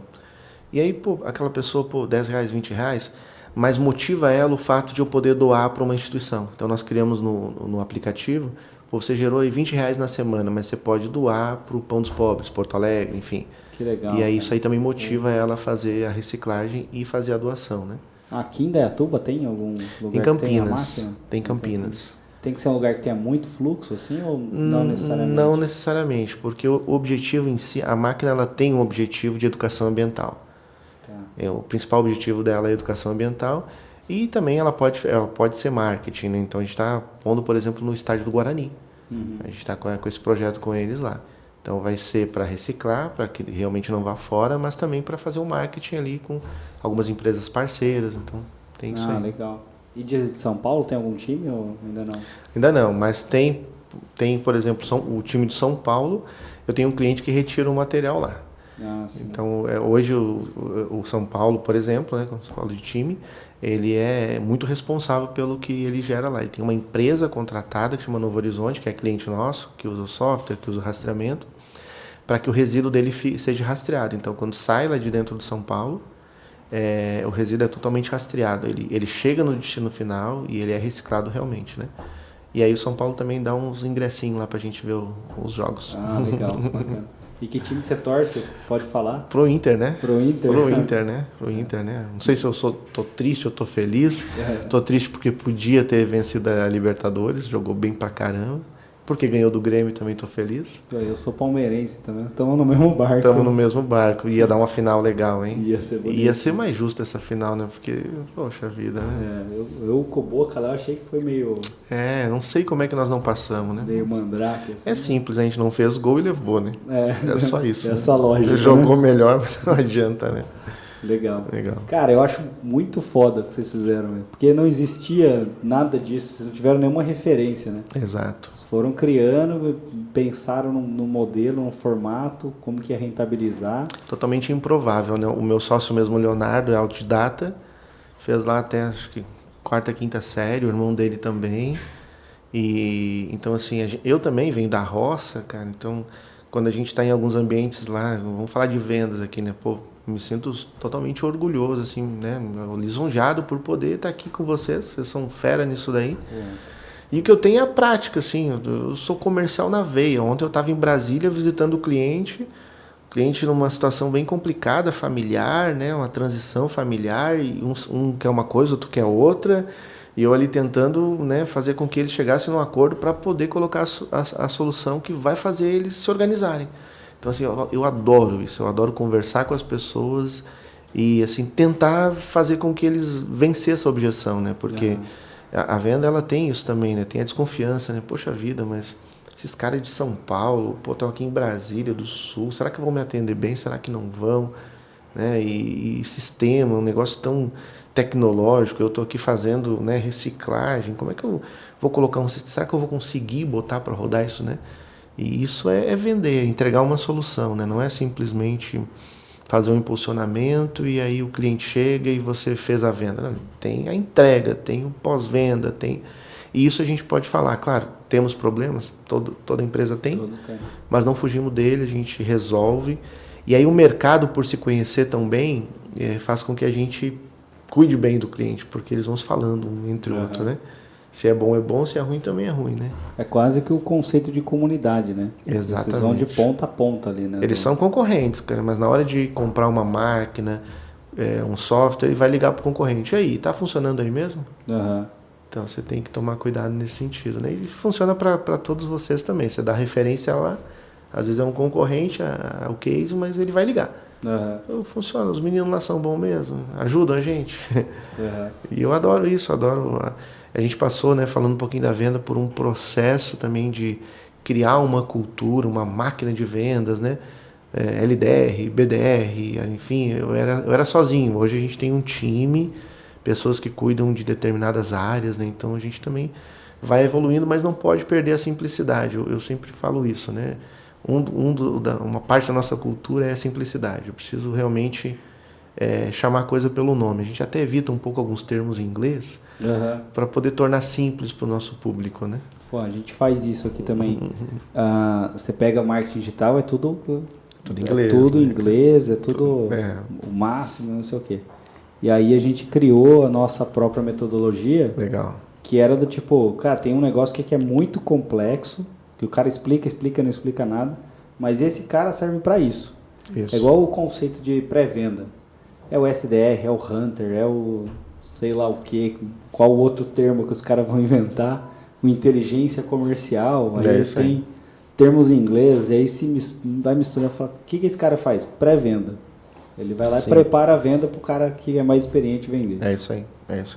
E aí, aquela pessoa, R$10, R$20, mas motiva ela o fato de eu poder doar para uma instituição. Então nós criamos no aplicativo, você gerou aí R$20 na semana, mas você pode doar para o Pão dos Pobres, Porto Alegre, enfim. Que legal. E aí isso aí também motiva ela a fazer a reciclagem e fazer a doação, né? Aqui em Indaiatuba tem algum lugar em Campinas, que tenha máquina? Tem em Campinas. Tem que ser um lugar que tenha muito fluxo, assim, ou não necessariamente? Não necessariamente, porque o objetivo em si, a máquina ela tem um objetivo de educação ambiental. Tá. O principal objetivo dela é a educação ambiental e também ela pode ser marketing, né? Então a gente está pondo, por exemplo, no estádio do Guarani. A gente está com esse projeto com eles lá. Então vai ser para reciclar, para que realmente não vá fora, mas também para fazer um marketing ali com algumas empresas parceiras. Então tem isso aí. Ah, legal. E de São Paulo tem algum time ou ainda não? Ainda não, mas tem por exemplo, o time de São Paulo, eu tenho um cliente que retira o material lá. Ah, sim. Então, hoje o São Paulo, por exemplo, né, quando se fala de time, ele é muito responsável pelo que ele gera lá. Ele tem uma empresa contratada que chama Novo Horizonte, que é cliente nosso, que usa o software, que usa o rastreamento, para que o resíduo dele seja rastreado. Então, quando sai lá de dentro do São Paulo, o resíduo é totalmente rastreado. Ele chega no destino final e ele é reciclado realmente, né? E aí o São Paulo também dá uns ingressinhos lá pra gente ver os jogos. Ah, legal, bacana. E que time que você torce? Pode falar? Pro Inter, né? Pro Inter, né? Pro Inter, né? Não sei se tô triste ou tô feliz. Tô triste porque podia ter vencido a Libertadores, jogou bem pra caramba. Porque ganhou do Grêmio também tô feliz. Eu sou palmeirense também, estamos no mesmo barco. Estamos no mesmo barco. Ia dar uma final legal, hein? Ia ser bonito. Ia ser mais justa essa final, né? Porque, poxa vida, né? Eu com o Boca lá, eu achei que foi meio... não sei como é que nós não passamos, né? Meio mandrake. Assim, é simples, a gente não fez gol e levou, né? É só isso. Essa lógica. Jogou melhor, mas não adianta, né? Legal. Cara, eu acho muito foda o que vocês fizeram, né? Porque não existia nada disso, vocês não tiveram nenhuma referência, né? Exato. Vocês foram criando, pensaram no modelo, no formato, como que ia rentabilizar. Totalmente improvável, né? O meu sócio mesmo, o Leonardo, é autodidata, fez lá até, acho que, 4ª, 5ª série, o irmão dele também. E então, assim, eu também venho da roça, cara, então, quando a gente está em alguns ambientes lá, vamos falar de vendas aqui, né? Pô, me sinto totalmente orgulhoso, assim, né? Lisonjeado por poder estar aqui com vocês são fera nisso daí. E o que eu tenho é a prática, assim, eu sou comercial na veia. Ontem eu estava em Brasília visitando o cliente numa situação bem complicada, familiar, né? Uma transição familiar, e um quer uma coisa, outro quer outra, e eu ali tentando, né, fazer com que eles chegassem num acordo para poder colocar a solução que vai fazer eles se organizarem. Então, assim, eu adoro isso, eu adoro conversar com as pessoas e, assim, tentar fazer com que eles vençam essa objeção, né? Porque a venda, ela tem isso também, né? Tem a desconfiança, né? Poxa vida, mas esses caras de São Paulo, estão aqui em Brasília do Sul, será que vão me atender bem? Será que não vão? Né? E sistema, um negócio tão tecnológico, eu estou aqui fazendo, né, reciclagem, como é que eu vou colocar será que eu vou conseguir botar para rodar isso, né? E isso é vender, é entregar uma solução, né? Não é simplesmente fazer um impulsionamento e aí o cliente chega e você fez a venda. Não, tem a entrega, tem o pós-venda, e isso a gente pode falar. Claro, temos problemas, toda empresa tem, mas não fugimos dele, a gente resolve. E aí o mercado, por se conhecer tão bem, faz com que a gente cuide bem do cliente, porque eles vão se falando um entre o outro, né? Se é bom, se é ruim também é ruim, né? É quase que o conceito de comunidade, né? Exatamente. Vocês vão de ponta a ponta ali, né? Eles são concorrentes, cara, mas na hora de comprar uma máquina, um software, ele vai ligar para o concorrente. E aí, tá funcionando aí mesmo? Então você tem que tomar cuidado nesse sentido, né? E funciona para todos vocês também. Você dá referência lá, às vezes é um concorrente ao case, mas ele vai ligar. Então, funciona, os meninos lá são bons mesmo, ajudam a gente. E eu adoro isso, A gente passou, né, falando um pouquinho da venda, por um processo também de criar uma cultura, uma máquina de vendas, né? LDR, BDR, enfim, eu era sozinho. Hoje a gente tem um time, pessoas que cuidam de determinadas áreas, né? Então a gente também vai evoluindo, mas não pode perder a simplicidade. Eu sempre falo isso, né? Uma parte da nossa cultura é a simplicidade. Eu preciso realmente chamar a coisa pelo nome. A gente até evita um pouco alguns termos em inglês para poder tornar simples para o nosso público, né? Pô, a gente faz isso aqui também. Você pega marketing digital, é tudo inglês. Tudo em inglês, é tudo o máximo, não sei o quê. E aí a gente criou a nossa própria metodologia. Legal. Que era do tipo, cara, tem um negócio que é muito complexo, que o cara explica, não explica nada, mas esse cara serve para isso. É igual o conceito de pré-venda. É o SDR, é o Hunter, é o sei lá o que, qual outro termo que os caras vão inventar, o inteligência comercial, aí tem termos em inglês, e aí se vai misturando e fala, o que esse cara faz? Pré-venda. Ele vai lá e prepara a venda para o cara que é mais experiente vender. É isso aí.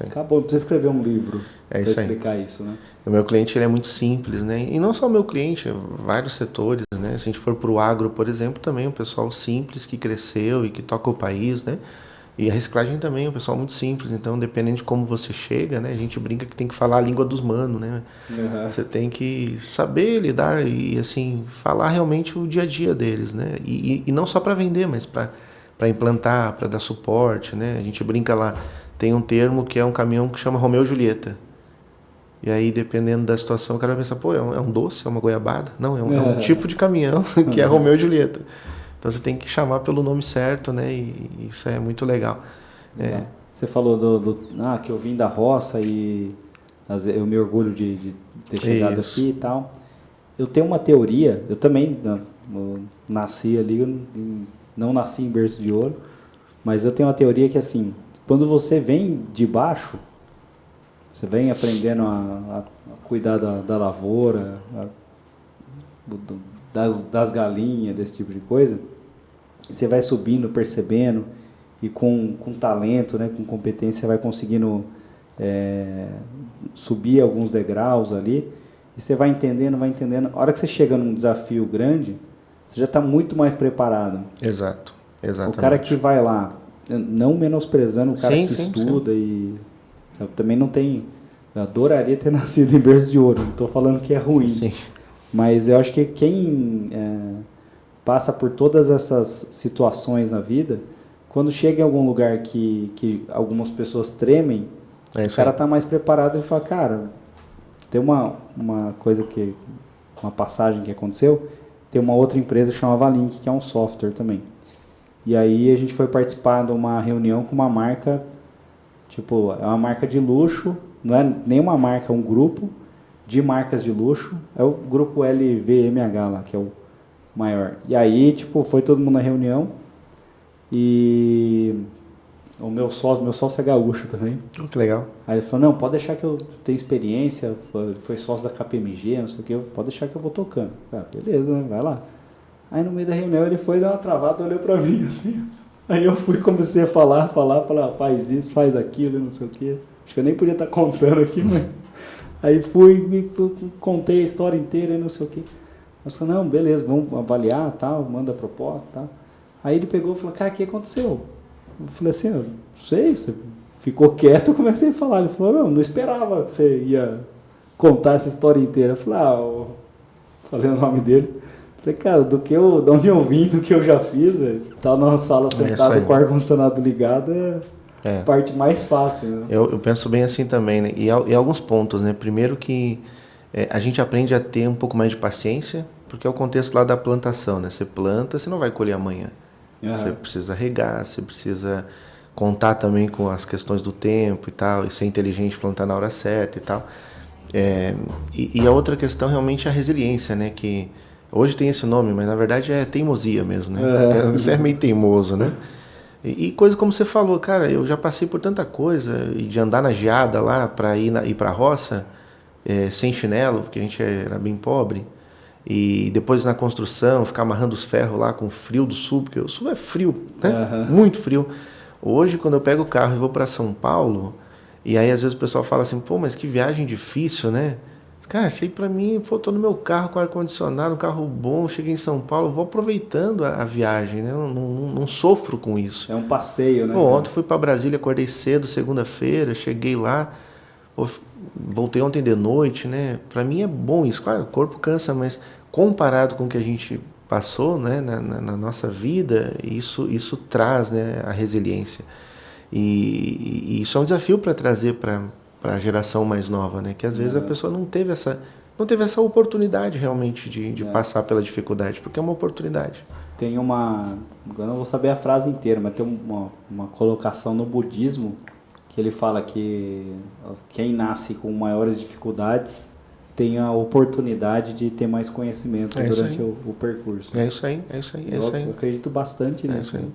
Acabou, não precisa escrever um livro para explicar isso, né? O meu cliente ele é muito simples, né? E não só o meu cliente, vários setores, né? Se a gente for para o agro, por exemplo, também o pessoal simples que cresceu e que toca o país, né? E a reciclagem também é um pessoal muito simples, então dependendo de como você chega, né? A gente brinca que tem que falar a língua dos manos, né? Você tem que saber lidar e, assim, falar realmente o dia a dia deles, né? E não só para vender, mas para implantar, para dar suporte, né? A gente brinca lá, tem um termo que é um caminhão que chama Romeu e Julieta. E aí, dependendo da situação, o cara vai pensar, pô, é um doce, é uma goiabada? Não, é um tipo de caminhão que é Romeu e Julieta. Então você tem que chamar pelo nome certo, né? E isso é muito legal. Você falou que eu vim da roça e eu me orgulho de ter chegado aqui e tal. Eu tenho uma teoria, eu também eu nasci ali, não nasci em berço de ouro, mas eu tenho uma teoria que assim, quando você vem de baixo, você vem aprendendo a cuidar da lavoura, das galinhas, desse tipo de coisa, você vai subindo, percebendo, e com talento, né, com competência, você vai conseguindo subir alguns degraus ali, e você vai entendendo. A hora que você chega num desafio grande, você já está muito mais preparado. Exato, exatamente. O cara que vai lá, não menosprezando o cara que estuda, e eu também não tem... Eu adoraria ter nascido em berço de ouro, não estou falando que é ruim. Sim. Mas eu acho que quem passa por todas essas situações na vida, quando chega em algum lugar que algumas pessoas tremem, o cara está mais preparado e fala, cara, tem uma coisa uma passagem que aconteceu, tem uma outra empresa que chama Valink, que é um software também. E aí a gente foi participar de uma reunião com uma marca, tipo, é uma marca de luxo, não é nem uma marca, é um grupo de marcas de luxo, é o grupo LVMH lá, que é o maior. E aí, tipo, foi todo mundo na reunião e o meu sócio é gaúcho também. Que legal. Aí ele falou, não, pode deixar que eu tenho experiência, foi sócio da KPMG, não sei o que, pode deixar que eu vou tocando. Beleza, né? Vai lá. Aí no meio da reunião ele foi dar uma travada, olhou pra mim assim. Aí eu comecei a falar, faz isso, faz aquilo, não sei o que. Acho que eu nem podia estar contando aqui, mas... Aí contei a história inteira e não sei o que. Eu falei, não, beleza, vamos avaliar, tal, manda a proposta, tal. Aí ele pegou e falou, cara, o que aconteceu? Eu falei assim, eu não sei, você ficou quieto, eu comecei a falar. Ele falou, não esperava que você ia contar essa história inteira. Eu falei, falei o nome dele. Falei, cara, de onde eu vim, do que eu já fiz, velho, tá na sala sentado com o ar-condicionado ligado, a parte mais fácil, né? Eu penso bem assim também, né? E alguns pontos, né? Primeiro que a gente aprende a ter um pouco mais de paciência, porque é o contexto lá da plantação, né? Você planta, você não vai colher amanhã. Você precisa regar, você precisa contar também com as questões do tempo e tal, e ser inteligente, plantar na hora certa e tal. E a outra questão realmente é a resiliência, né? Que hoje tem esse nome, mas na verdade é teimosia mesmo, né? Você é meio teimoso, né? E coisa como você falou, cara, eu já passei por tanta coisa, e de andar na geada lá para ir para a roça, sem chinelo, porque a gente era bem pobre, e depois na construção, ficar amarrando os ferros lá com o frio do sul, porque o sul é frio, né? Muito frio. Hoje, quando eu pego o carro e vou para São Paulo, e aí às vezes o pessoal fala assim, pô, mas que viagem difícil, né? Cara, isso aí pra mim, pô, tô no meu carro com ar-condicionado, um carro bom, cheguei em São Paulo, vou aproveitando a viagem, né? Não sofro com isso. É um passeio, né? Pô, ontem fui para Brasília, acordei cedo, segunda-feira, cheguei lá, voltei ontem de noite, né? Pra mim é bom isso, claro, o corpo cansa, mas comparado com o que a gente passou, né, na nossa vida, isso traz, né, a resiliência. E isso é um desafio para trazer para a geração mais nova, né? Que às vezes a pessoa não teve essa oportunidade realmente de passar pela dificuldade, porque é uma oportunidade. Tem uma... Eu não vou saber a frase inteira, mas tem uma colocação no budismo que ele fala que quem nasce com maiores dificuldades tem a oportunidade de ter mais conhecimento durante o percurso. É isso aí, é isso aí, é isso aí. Eu acredito bastante nisso. É isso aí.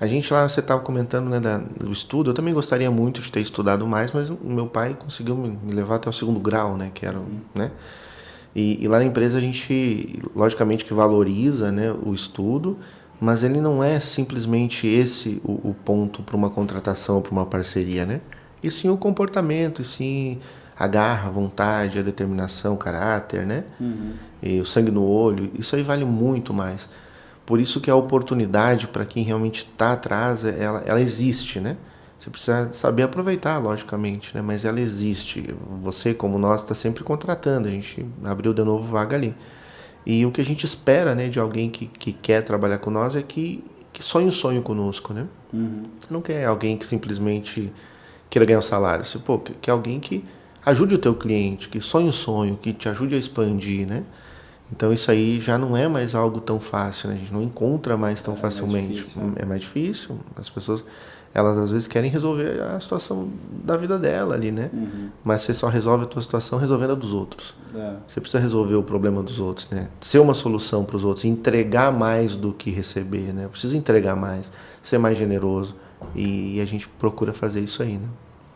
A gente lá, você estava comentando, né, do estudo, eu também gostaria muito de ter estudado mais, mas o meu pai conseguiu me levar até o 2º grau, né, que era, né? E lá na empresa a gente, logicamente que valoriza, né, o estudo, mas ele não é simplesmente esse o ponto para uma contratação, para uma parceria, né? E sim o comportamento, e sim a garra, a vontade, a determinação, o caráter, né? E o sangue no olho, isso aí vale muito mais. Por isso que a oportunidade para quem realmente está atrás, ela existe, né? Você precisa saber aproveitar, logicamente, né? Mas ela existe. Você, como nós, está sempre contratando. A gente abriu de novo vaga ali. E o que a gente espera, né, de alguém que quer trabalhar com nós é que sonhe um sonho conosco, né? Não quer alguém que simplesmente queira ganhar um salário. Você, pô, quer alguém que ajude o teu cliente, que sonhe um sonho, que te ajude a expandir, né? Então isso aí já não é mais algo tão fácil, né? A gente não encontra mais tão facilmente. É mais difícil. As pessoas, elas às vezes querem resolver a situação da vida dela ali, né? Mas você só resolve a tua situação resolvendo a dos outros. Você precisa resolver o problema dos outros, né? Ser uma solução para os outros, entregar mais do que receber, né? Precisa entregar mais, ser mais generoso. E a gente procura fazer isso aí, né?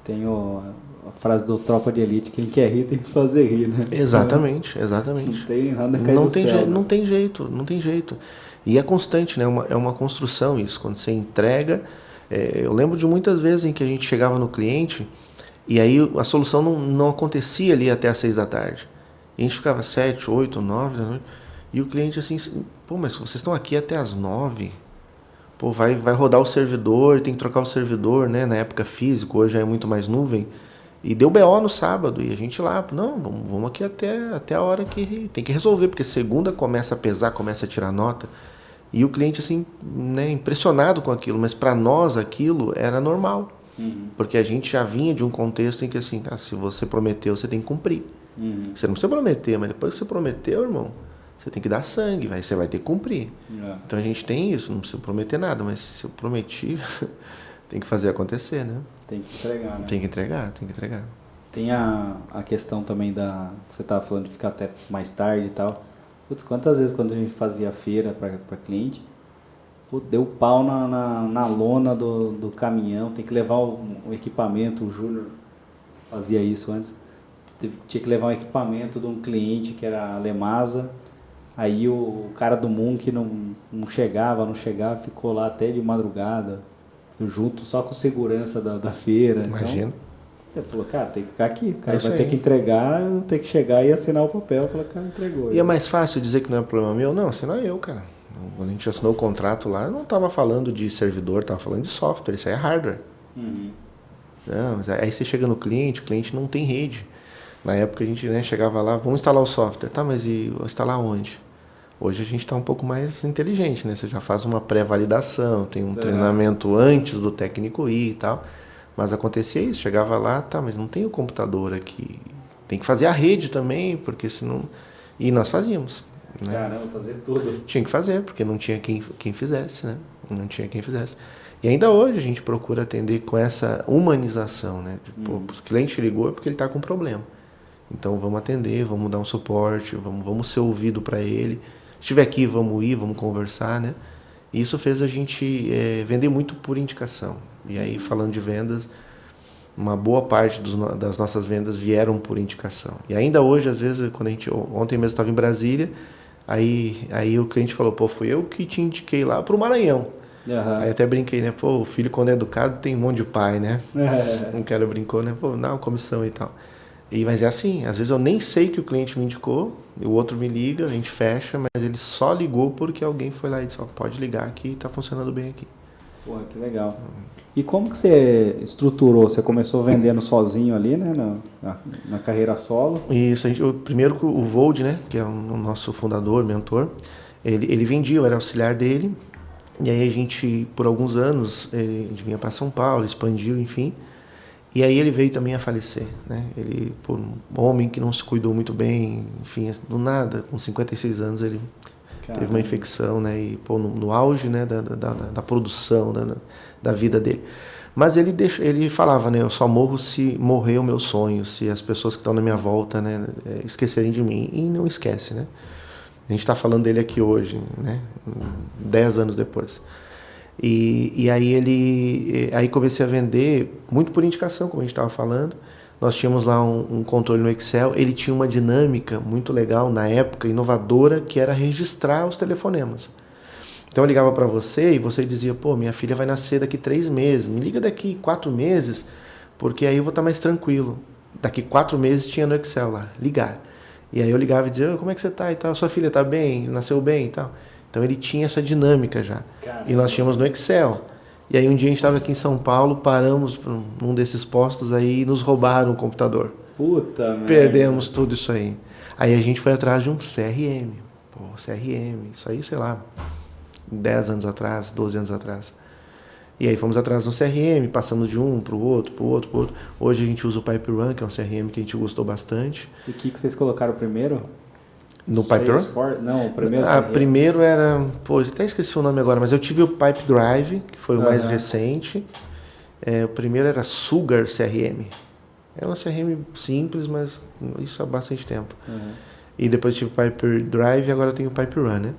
Tem a frase do Tropa de Elite, quem quer rir tem que fazer rir, né? Exatamente, exatamente. Não tem nada cair do céu. Não tem jeito. E é constante, né? É uma construção isso. Quando você entrega... eu lembro de muitas vezes em que a gente chegava no cliente e aí a solução não acontecia ali até às 6 da tarde. E a gente ficava 7, 8, 9 da noite. E o cliente assim, pô, mas vocês estão aqui até às 9? Pô, vai rodar o servidor, tem que trocar o servidor, né? Na época físico, hoje é muito mais nuvem. E deu BO no sábado, e a gente lá, não, vamos aqui até a hora que tem que resolver, porque segunda começa a pesar, começa a tirar nota. E o cliente, assim, né, impressionado com aquilo, mas para nós aquilo era normal. Porque a gente já vinha de um contexto em que, assim, se você prometeu, você tem que cumprir. Você não precisa prometer, mas depois que você prometeu, irmão, você tem que dar sangue, você vai ter que cumprir. Então a gente tem isso, não precisa prometer nada, mas se eu prometi, tem que fazer acontecer, né? Tem que entregar, né? Tem que entregar. Tem a questão também que você estava falando de ficar até mais tarde e tal. Putz, quantas vezes quando a gente fazia feira para cliente, deu pau na lona do caminhão, tem que levar o equipamento, o Júnior fazia isso antes, tinha que levar um equipamento de um cliente que era a Lemasa, aí o cara do Munk não chegava, ficou lá até de madrugada, junto só com segurança da feira. Imagina. Então, ele falou, cara, tem que ficar aqui, o cara vai ter que entregar, eu tenho que chegar e assinar o papel. Eu falei, cara, entregou. E é mais fácil dizer que não é problema meu? Não, assinar eu, cara. Quando a gente assinou o contrato lá, eu não estava falando de servidor, estava falando de software, isso aí é hardware. Não, mas aí você chega no cliente, o cliente não tem rede. Na época a gente, né, chegava lá, vamos instalar o software. Tá, mas e instalar onde? Hoje a gente está um pouco mais inteligente, né? Você já faz uma pré-validação, tem um treinamento antes do técnico ir e tal. Mas acontecia isso, chegava lá, tá, mas não tem o computador aqui. Tem que fazer a rede também, porque senão... E nós fazíamos. né? Caramba, fazer tudo. Tinha que fazer, porque não tinha quem fizesse, né? Não tinha quem fizesse. E ainda hoje a gente procura atender com essa humanização, né? Pô, o cliente ligou é porque ele está com um problema. Então vamos atender, vamos dar um suporte, vamos ser ouvido para ele. Se estiver aqui, vamos ir, vamos conversar, né? E isso fez a gente vender muito por indicação. E aí, falando de vendas, uma boa parte das nossas vendas vieram por indicação. E ainda hoje, às vezes, ontem mesmo estava em Brasília, aí o cliente falou, pô, fui eu que te indiquei lá para o Maranhão. Uhum. Aí até brinquei, né? Pô, o filho quando é educado tem um monte de pai, né? Um cara brincou, né? Pô, não, comissão e tal. Mas é assim, às vezes eu nem sei que o cliente me indicou, o outro me liga, a gente fecha, mas ele só ligou porque alguém foi lá e disse, ó, pode ligar que tá funcionando bem aqui. Pô, que legal. E como que você estruturou? Você começou vendendo sozinho ali, né, na carreira solo? Isso, primeiro o Vold, né, que é o nosso fundador, mentor, ele vendia, eu era auxiliar dele, e aí a gente, por alguns anos, a gente vinha para São Paulo, expandiu, enfim, e aí ele veio também a falecer, né, ele, por um homem que não se cuidou muito bem, enfim, do nada, com 56 anos ele... Caramba. Teve uma infecção, né? E pô, no auge, né, da produção, da vida dele. Mas ele falava, né? Eu só morro se morrer o meu sonho, se as pessoas que estão na minha volta, né, esquecerem de mim. E não esquece, né? A gente está falando dele aqui hoje, né? 10 anos depois. E aí comecei a vender muito por indicação, como a gente estava falando. Nós tínhamos lá um controle no Excel, ele tinha uma dinâmica muito legal, na época, inovadora, que era registrar os telefonemas. Então eu ligava para você e você dizia, pô, minha filha vai nascer daqui 3 meses, me liga daqui 4 meses, porque aí eu vou estar mais tranquilo. Daqui 4 meses tinha no Excel lá, ligar. E aí eu ligava e dizia, como é que você tá e tal, sua filha tá bem, nasceu bem e tal. Então ele tinha essa dinâmica já. Caramba. E nós tínhamos no Excel. E aí um dia a gente estava aqui em São Paulo, paramos num desses postos aí e nos roubaram o computador. Puta merda. Perdemos tudo isso aí. Aí a gente foi atrás de um CRM. Pô, CRM, isso aí, sei lá, 10 anos atrás, 12 anos atrás. E aí fomos atrás do CRM, passamos de um para o outro, para o outro, para o outro. Hoje a gente usa o PipeRun, que é um CRM que a gente gostou bastante. E o que vocês colocaram primeiro? No PipeRun? Não, o primeiro primeiro era... Pô, até esqueci o nome agora, mas eu tive o PipeDrive, que foi o mais recente. O primeiro era Sugar CRM. É uma CRM simples, mas isso há bastante tempo. E depois tive o PipeDrive e agora tem o PipeRun, né?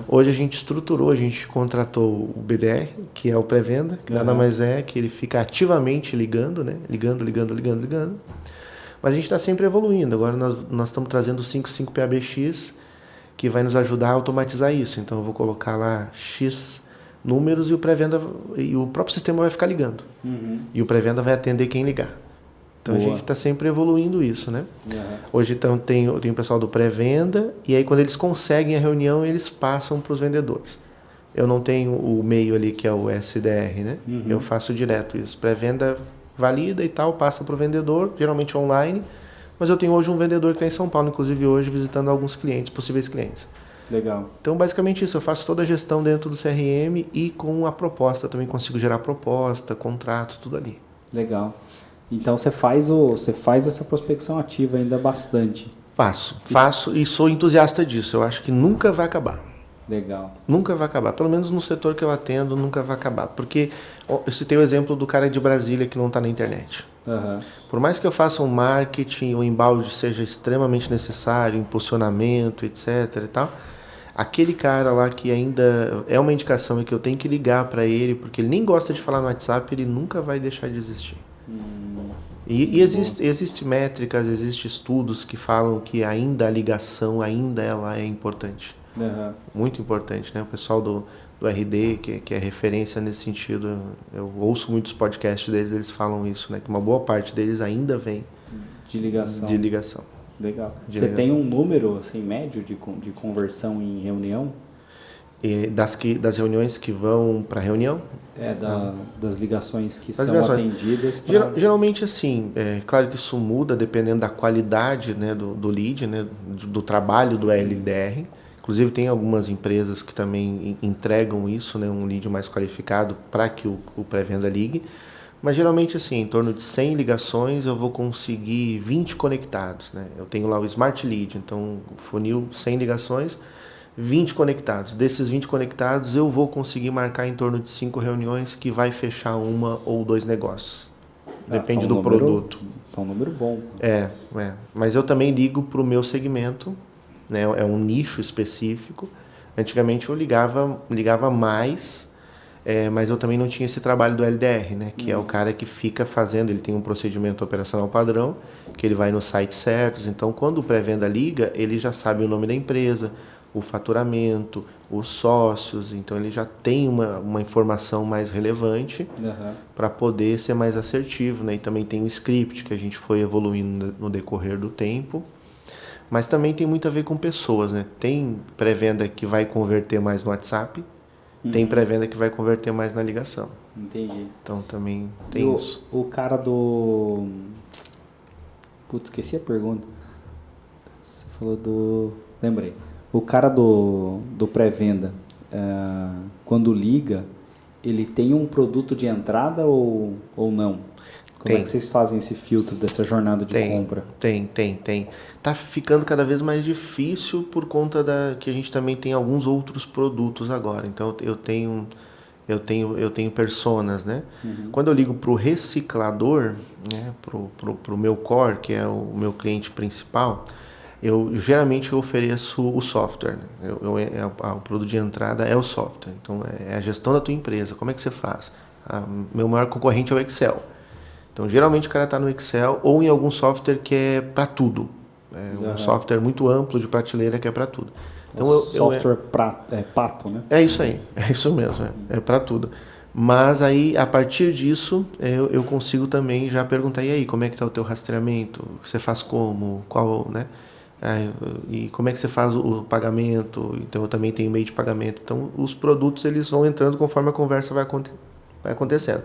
Hoje a gente estruturou, a gente contratou o BDR, que é o pré-venda, que nada mais é que ele fica ativamente ligando, né? Ligando. Mas a gente está sempre evoluindo. Agora nós estamos trazendo o 55 PABX, que vai nos ajudar a automatizar isso. Então eu vou colocar lá X números e o pré-venda e o próprio sistema vai ficar ligando. E o pré-venda vai atender quem ligar. Então Boa. A gente está sempre evoluindo isso, né? Hoje então, tem o pessoal do pré-venda e aí quando eles conseguem a reunião, eles passam para os vendedores. Eu não tenho o meio ali que é o SDR, né? Eu faço direto isso. Pré-venda valida e tal, passa para o vendedor, geralmente online, mas eu tenho hoje um vendedor que está em São Paulo, inclusive hoje, visitando alguns clientes, possíveis clientes. Legal. Então, basicamente isso, eu faço toda a gestão dentro do CRM e com a proposta, também consigo gerar proposta, contrato, tudo ali. Legal. Então, você faz essa prospecção ativa ainda bastante. Faço e sou entusiasta disso, eu acho que nunca vai acabar. Legal. Nunca vai acabar, pelo menos no setor que eu atendo, nunca vai acabar. Porque eu citei o exemplo do cara de Brasília que não está na internet. Por mais que eu faça um marketing, o embalde seja extremamente necessário, impulsionamento, etc. e tal, aquele cara lá que ainda é uma indicação e que eu tenho que ligar para ele, porque ele nem gosta de falar no WhatsApp, ele nunca vai deixar de existir. E existe métricas, existem estudos que falam que ainda a ligação, ainda ela é importante. Muito importante, né? O pessoal do RD, que é referência nesse sentido, eu ouço muitos podcasts deles, eles falam isso, né? Que uma boa parte deles ainda vem de ligação. Legal. Você tem um número assim, médio de conversão em reunião? Das reuniões que vão para reunião? Das ligações que são atendidas. Geralmente, assim, claro que isso muda dependendo da qualidade, né, do lead, né, do trabalho do LDR. Inclusive, tem algumas empresas que também entregam isso, né, um lead mais qualificado para que o pré-venda ligue. Mas, geralmente, assim, em torno de 100 ligações, eu vou conseguir 20 conectados. Né? Eu tenho lá o Smart Lead, então, funil 100 ligações, 20 conectados. Desses 20 conectados, eu vou conseguir marcar em torno de 5 reuniões que vai fechar 1 ou 2 negócios. Depende do produto. Tá um número bom. Mas eu também ligo para o meu segmento, né? É um nicho específico. Antigamente eu ligava mais, mas eu também não tinha esse trabalho do LDR, né? Que é o cara que fica fazendo, ele tem um procedimento operacional padrão, que ele vai nos sites certos. Então, quando o pré-venda liga, ele já sabe o nome da empresa, o faturamento, os sócios, então ele já tem uma informação mais relevante para poder ser mais assertivo, né? E também tem o script que a gente foi evoluindo no decorrer do tempo, mas também tem muito a ver com pessoas, né? Tem pré-venda que vai converter mais no WhatsApp, tem pré-venda que vai converter mais na ligação. Entendi. Então também tem isso. O cara do... Putz, esqueci a pergunta. Você falou do... Lembrei. O cara do pré-venda, quando liga, ele tem um produto de entrada ou não? Como é que vocês fazem esse filtro dessa jornada de compra? Tem. Tá ficando cada vez mais difícil por conta que a gente também tem alguns outros produtos agora. Então eu tenho personas, né? Quando eu ligo para o reciclador, né? Pro meu core, que é o meu cliente principal, eu geralmente ofereço o software, né? O produto de entrada é o software. Então, é a gestão da tua empresa. Como é que você faz? Meu maior concorrente é o Excel. Então, geralmente o cara está no Excel ou em algum software que é para tudo. Um software muito amplo de prateleira que é para tudo. Então, software pato, né? É isso aí, é isso mesmo, é para tudo. Mas aí, a partir disso, eu consigo também já perguntar, e aí, como é que está o teu rastreamento? Você faz como? Qual, né? E como é que você faz o pagamento? Então eu também tenho meio de pagamento. Então os produtos eles vão entrando conforme a conversa vai acontecendo.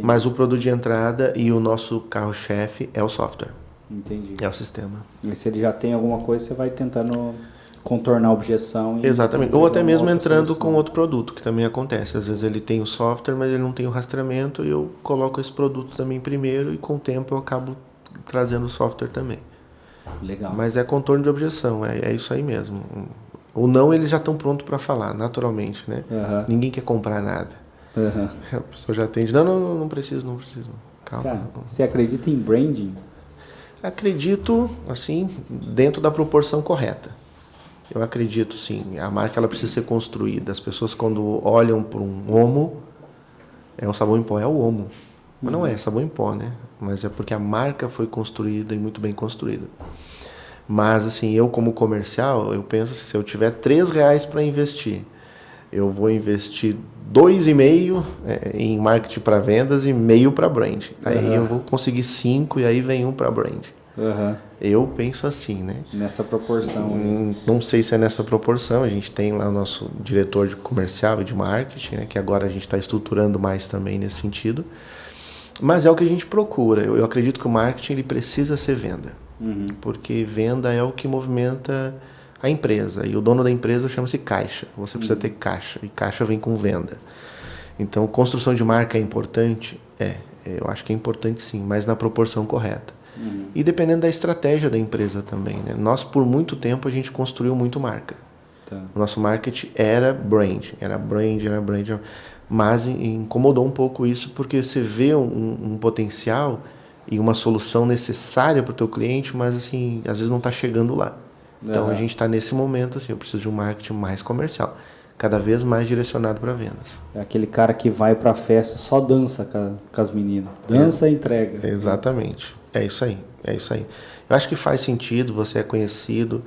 Mas o produto de entrada e o nosso carro-chefe é o software. Entendi. É o sistema. E se ele já tem alguma coisa, você vai tentando contornar a objeção. Exatamente. Ou até mesmo entrando com outro produto, que também acontece. Às vezes ele tem o software, mas ele não tem o rastreamento e eu coloco esse produto também primeiro e com o tempo eu acabo trazendo o software também. Legal. Mas é contorno de objeção, é isso aí mesmo. Ou não, eles já estão prontos para falar, naturalmente, né? Ninguém quer comprar nada. A pessoa já atende, não preciso. Calma. Cara, você acredita em branding? Acredito, assim, dentro da proporção correta. Eu acredito, sim. A marca ela precisa ser construída. As pessoas, quando olham para um Omo, um sabão em pó, é o Omo. Mas não é sabão em pó, né? Mas é porque a marca foi construída e muito bem construída. Mas, assim, eu como comercial, eu penso assim, se eu tiver R$3 para investir, eu vou investir 2,5 em marketing para vendas e meio para brand. Aí eu vou conseguir 5 e aí vem 1 para brand. Eu penso assim, né? Nessa proporção. Não sei se é nessa proporção. A gente tem lá o nosso diretor de comercial e de marketing, né? Que agora a gente está estruturando mais também nesse sentido. Mas é o que a gente procura. Eu acredito que o marketing ele precisa ser venda. Porque venda é o que movimenta a empresa. E o dono da empresa chama-se caixa. Você precisa ter caixa. E caixa vem com venda. Então, construção de marca é importante? Eu acho que é importante sim, mas na proporção correta. E dependendo da estratégia da empresa também, né? Nós, por muito tempo, a gente construiu muito marca. O nosso marketing era brand. Mas incomodou um pouco isso, porque você vê um potencial e uma solução necessária para o teu cliente, mas assim, às vezes não está chegando lá. Então a gente está nesse momento, assim, eu preciso de um marketing mais comercial, cada vez mais direcionado para vendas. É aquele cara que vai para a festa só dança com as meninas. Dança e entrega. Exatamente. É isso aí. Eu acho que faz sentido, você é conhecido.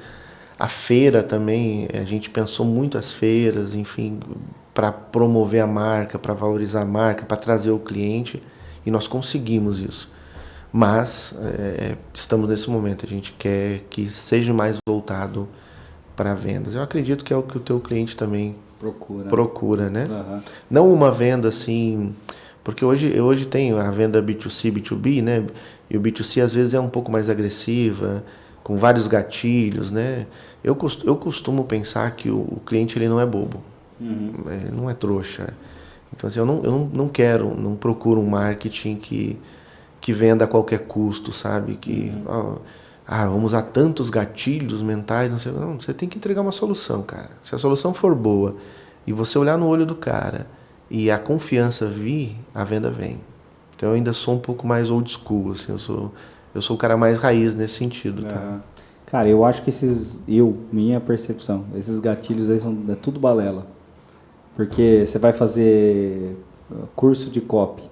A feira também, a gente pensou muito as feiras, enfim, para promover a marca, para valorizar a marca, para trazer o cliente, e nós conseguimos isso. Mas estamos nesse momento, a gente quer que seja mais voltado para vendas. Eu acredito que é o que o teu cliente também procura, né? Não uma venda assim, porque hoje tem a venda B2C, B2B, né? E o B2C às vezes é um pouco mais agressiva, com vários gatilhos, né? Eu costumo pensar que o cliente ele não é bobo, não é trouxa. Então assim, eu não procuro um marketing que venda a qualquer custo, sabe? vamos usar tantos gatilhos mentais, não sei. Não, você tem que entregar uma solução, cara. Se a solução for boa e você olhar no olho do cara e a confiança vir, a venda vem. Então eu ainda sou um pouco mais old school, assim, eu sou o cara mais raiz nesse sentido, tá? Cara, eu acho que minha percepção, esses gatilhos aí é tudo balela. Porque você vai fazer curso de copy.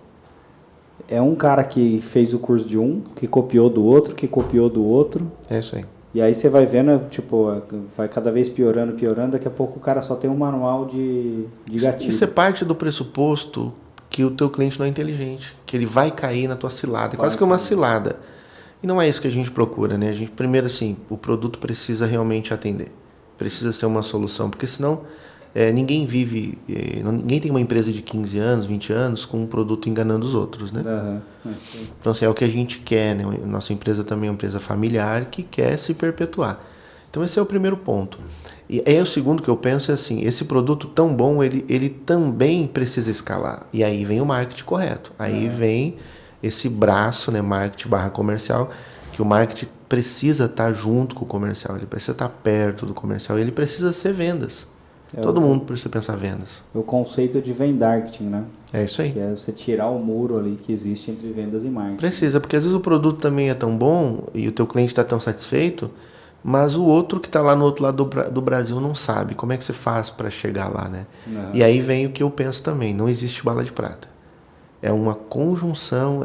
É um cara que fez o curso de um, que copiou do outro, que copiou do outro. É isso aí. E aí você vai vendo, tipo, vai cada vez piorando, daqui a pouco o cara só tem um manual de gatilho. Isso é parte do pressuposto que o teu cliente não é inteligente, que ele vai cair na tua cilada. É quase que uma cilada. E não é isso que a gente procura, né? A gente, primeiro, assim, o produto precisa realmente atender. Precisa ser uma solução, porque senão ninguém tem uma empresa de 15 anos, 20 anos com um produto enganando os outros, né? Então, assim, é o que a gente quer, né? Nossa empresa também é uma empresa familiar que quer se perpetuar. Então, esse é o primeiro ponto. E aí o segundo que eu penso é assim, esse produto tão bom, ele também precisa escalar. E aí vem o marketing correto. Aí vem esse braço, né, marketing/comercial, que o marketing precisa estar junto com o comercial, ele precisa estar perto do comercial, ele precisa ser vendas. Todo mundo precisa pensar vendas. O conceito de vendarketing, né? É isso aí. Que é você tirar o muro ali que existe entre vendas e marketing. Precisa, porque às vezes o produto também é tão bom e o teu cliente está tão satisfeito, mas o outro que está lá no outro lado do Brasil não sabe como é que você faz para chegar lá, né? E aí vem o que eu penso também, não existe bala de prata. É uma conjunção,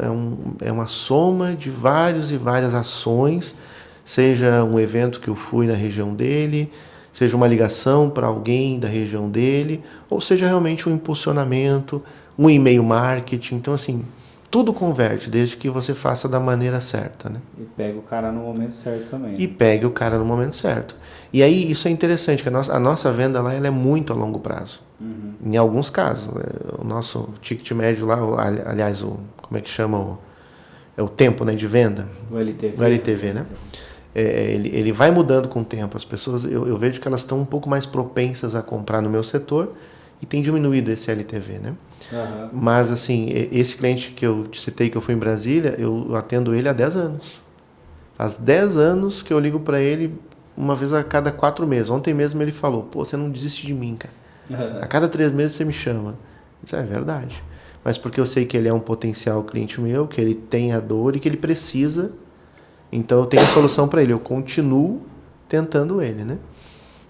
é uma soma de vários e várias ações, seja um evento que eu fui na região dele, seja uma ligação para alguém da região dele, ou seja realmente um impulsionamento, um e-mail marketing. Então, assim, tudo converte, desde que você faça da maneira certa, né? E pega o cara no momento certo também. E pegue o cara no momento certo. E aí, isso é interessante, que a nossa venda lá ela é muito a longo prazo. Em alguns casos. O nosso ticket médio lá, aliás, como é que chama? É o tempo, né, de venda? O LTV. O LTV, né? Ele vai mudando com o tempo. As pessoas, eu vejo que elas estão um pouco mais propensas a comprar no meu setor e tem diminuído esse LTV, né? Mas, assim, esse cliente que eu te citei, que eu fui em Brasília, eu atendo ele há 10 anos. Faz 10 anos que eu ligo para ele uma vez a cada 4 meses. Ontem mesmo ele falou, pô, você não desiste de mim, cara. A cada 3 meses você me chama. Isso é verdade. Mas porque eu sei que ele é um potencial cliente meu, que ele tem a dor e que ele precisa. Então eu tenho a solução para ele. Eu continuo tentando ele, né?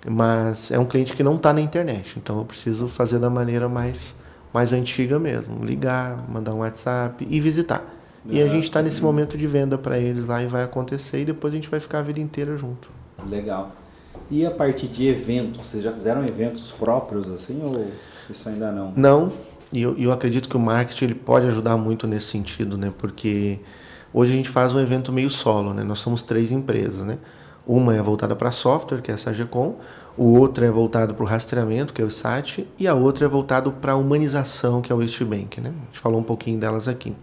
Mas é um cliente que não está na internet. Então eu preciso fazer da maneira mais antiga mesmo. Ligar, mandar um WhatsApp e visitar. E a gente está nesse momento de venda para eles lá e vai acontecer. E depois a gente vai ficar a vida inteira junto. Legal. E a parte de eventos? Vocês já fizeram eventos próprios assim ou isso ainda não? Não. E eu acredito que o marketing ele pode ajudar muito nesse sentido, né? Porque hoje a gente faz um evento meio solo, né? Nós somos 3 empresas, né? Uma é voltada para software, que é a Sagecom, o outro é voltado para o rastreamento, que é o SAT, e a outra é voltado para a humanização, que é o Westbank, né? A gente falou um pouquinho delas aqui.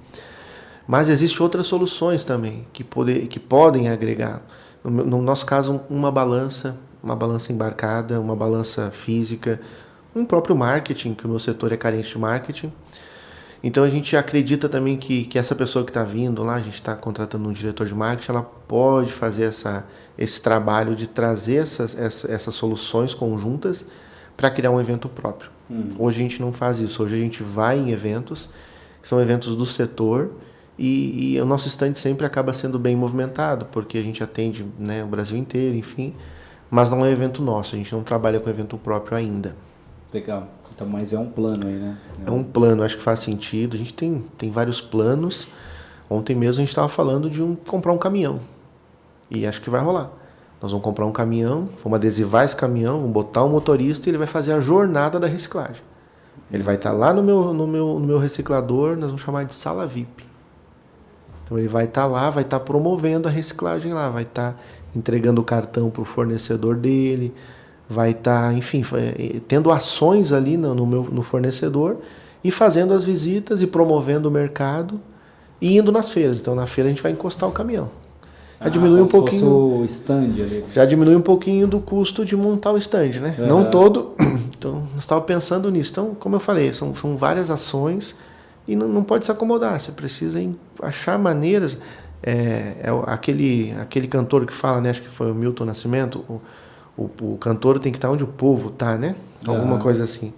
Mas existem outras soluções também que podem agregar. No nosso caso, uma balança embarcada, uma balança física, um próprio marketing, que o meu setor é carente de marketing. Então a gente acredita também que essa pessoa que está vindo lá, a gente está contratando um diretor de marketing, ela pode fazer esse trabalho de trazer essas soluções conjuntas para criar um evento próprio. Hoje a gente não faz isso, hoje a gente vai em eventos, que são eventos do setor, e o nosso stand sempre acaba sendo bem movimentado, porque a gente atende, né, o Brasil inteiro, enfim, mas não é um evento nosso, a gente não trabalha com evento próprio ainda. Legal. Então, mas é um plano aí, né? É um plano, acho que faz sentido. A gente tem vários planos. Ontem mesmo a gente estava falando de comprar um caminhão. E acho que vai rolar. Nós vamos comprar um caminhão, vamos adesivar esse caminhão, vamos botar um motorista e ele vai fazer a jornada da reciclagem. Ele vai estar lá no meu reciclador, nós vamos chamar de sala VIP. Então ele vai estar lá, vai estar promovendo a reciclagem lá, vai estar entregando o cartão para o fornecedor dele, vai estar, enfim, tendo ações ali no fornecedor e fazendo as visitas e promovendo o mercado e indo nas feiras. Então, na feira a gente vai encostar o caminhão. Já diminui um pouquinho. O stand ali. Já diminui um pouquinho do custo de montar o stand, né? Não todo. Então, nós estávamos pensando nisso. Então, como eu falei, são várias ações e não pode se acomodar. Você precisa achar maneiras. aquele cantor que fala, né? Acho que foi o Milton Nascimento, o cantor tem que estar onde o povo está, né? Alguma coisa assim.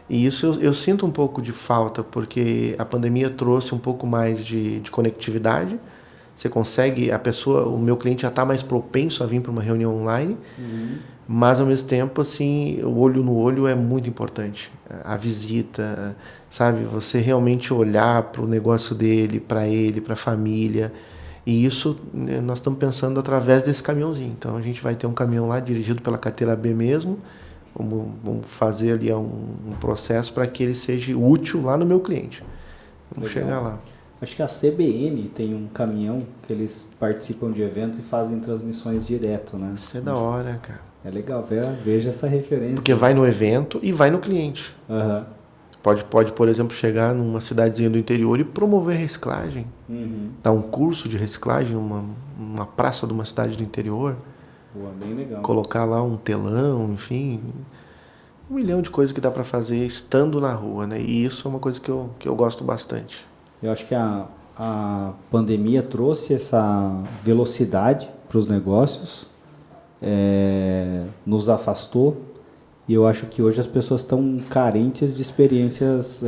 E isso eu sinto um pouco de falta, porque a pandemia trouxe um pouco mais de conectividade. Você consegue, o meu cliente já está mais propenso a vir para uma reunião online, mas ao mesmo tempo, assim, o olho no olho é muito importante. A visita, sabe? Você realmente olhar para o negócio dele, para a família. E isso nós estamos pensando através desse caminhãozinho. Então a gente vai ter um caminhão lá dirigido pela carteira B mesmo. Vamos fazer ali um processo para que ele seja útil lá no meu cliente. Vamos chegar lá. Acho que a CBN tem um caminhão que eles participam de eventos e fazem transmissões direto, né? Isso é da hora, cara. É legal, veja essa referência. Porque vai no evento e vai no cliente. Pode, por exemplo, chegar numa cidadezinha do interior e promover reciclagem. Dar um curso de reciclagem numa praça de uma cidade do interior. Boa, bem legal. Colocar lá um telão, enfim. 1 milhão de coisas que dá para fazer estando na rua, né? E isso é uma coisa que eu gosto bastante. Eu acho que a pandemia trouxe essa velocidade para os negócios, nos afastou, e eu acho que hoje as pessoas estão carentes de experiências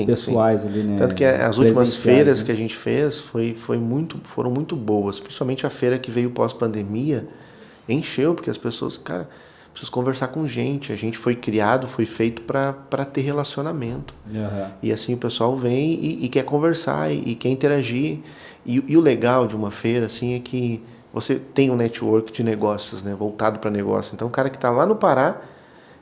pessoais ali, né? Tanto que as últimas feiras, né, que a gente fez foram muito boas, principalmente a feira que veio pós-pandemia, encheu, porque as pessoas, cara, preciso conversar com gente. A gente foi feito para ter relacionamento. E assim o pessoal vem e quer conversar e quer interagir. E o legal de uma feira assim é que você tem um network de negócios, né, voltado para negócio. Então o cara que está lá no Pará,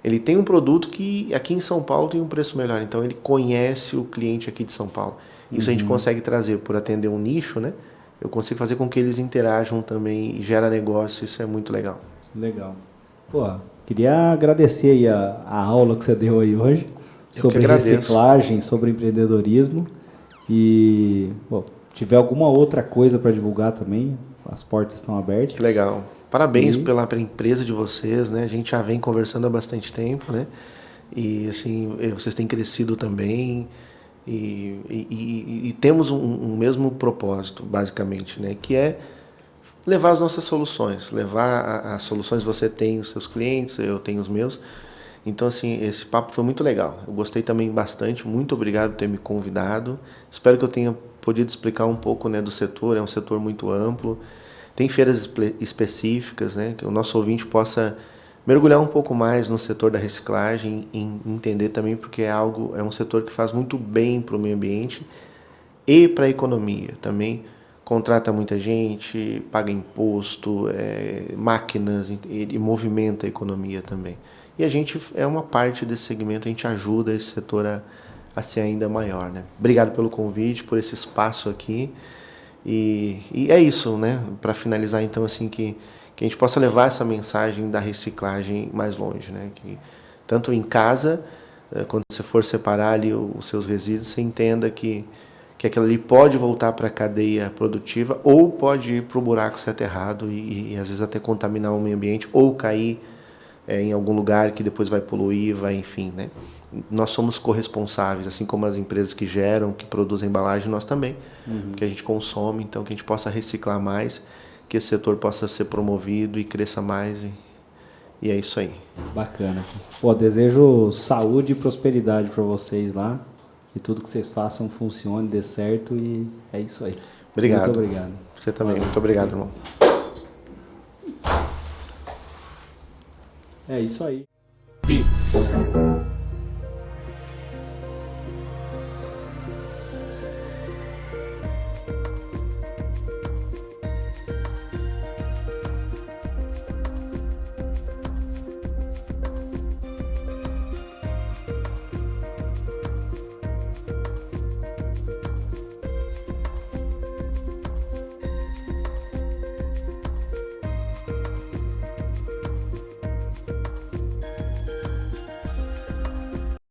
ele tem um produto que aqui em São Paulo tem um preço melhor. Então ele conhece o cliente aqui de São Paulo. Isso a gente consegue trazer por atender um nicho, né? Eu consigo fazer com que eles interajam também e gera negócio. Isso é muito legal. Legal. Pô, queria agradecer aí a aula que você deu aí hoje sobre reciclagem, sobre empreendedorismo. E, tiver alguma outra coisa para divulgar também, as portas estão abertas. Que legal. Parabéns pela empresa de vocês, né? A gente já vem conversando há bastante tempo, né? E assim, vocês têm crescido também e temos um mesmo propósito, basicamente, né? Que é levar as nossas soluções, levar as soluções. Você tem os seus clientes, eu tenho os meus. Então, assim, esse papo foi muito legal. Eu gostei também bastante. Muito obrigado por ter me convidado. Espero que eu tenha podido explicar um pouco, né, do setor. É um setor muito amplo. Tem feiras específicas, né, que o nosso ouvinte possa mergulhar um pouco mais no setor da reciclagem e entender também, porque é um setor que faz muito bem para o meio ambiente e para a economia também. Contrata muita gente, paga imposto, máquinas e movimenta a economia também. E a gente é uma parte desse segmento, a gente ajuda esse setor a ser ainda maior, né? Obrigado pelo convite, por esse espaço aqui. E é isso, né? Para finalizar, então, assim, que a gente possa levar essa mensagem da reciclagem mais longe, né? Que tanto em casa, quando você for separar ali os seus resíduos, você entenda que aquilo ali pode voltar para a cadeia produtiva ou pode ir para o buraco ser aterrado e às vezes até contaminar o meio ambiente ou cair em algum lugar que depois vai poluir, enfim, né? Nós somos corresponsáveis, assim como as empresas que geram, que produzem embalagem, nós também, que a gente consome, então que a gente possa reciclar mais, que esse setor possa ser promovido e cresça mais, e é isso aí. Bacana. Pô, desejo saúde e prosperidade para vocês lá, que tudo que vocês façam funcione, dê certo, e é isso aí. Obrigado. Muito obrigado. Você também, muito obrigado, irmão. É isso aí. Beats.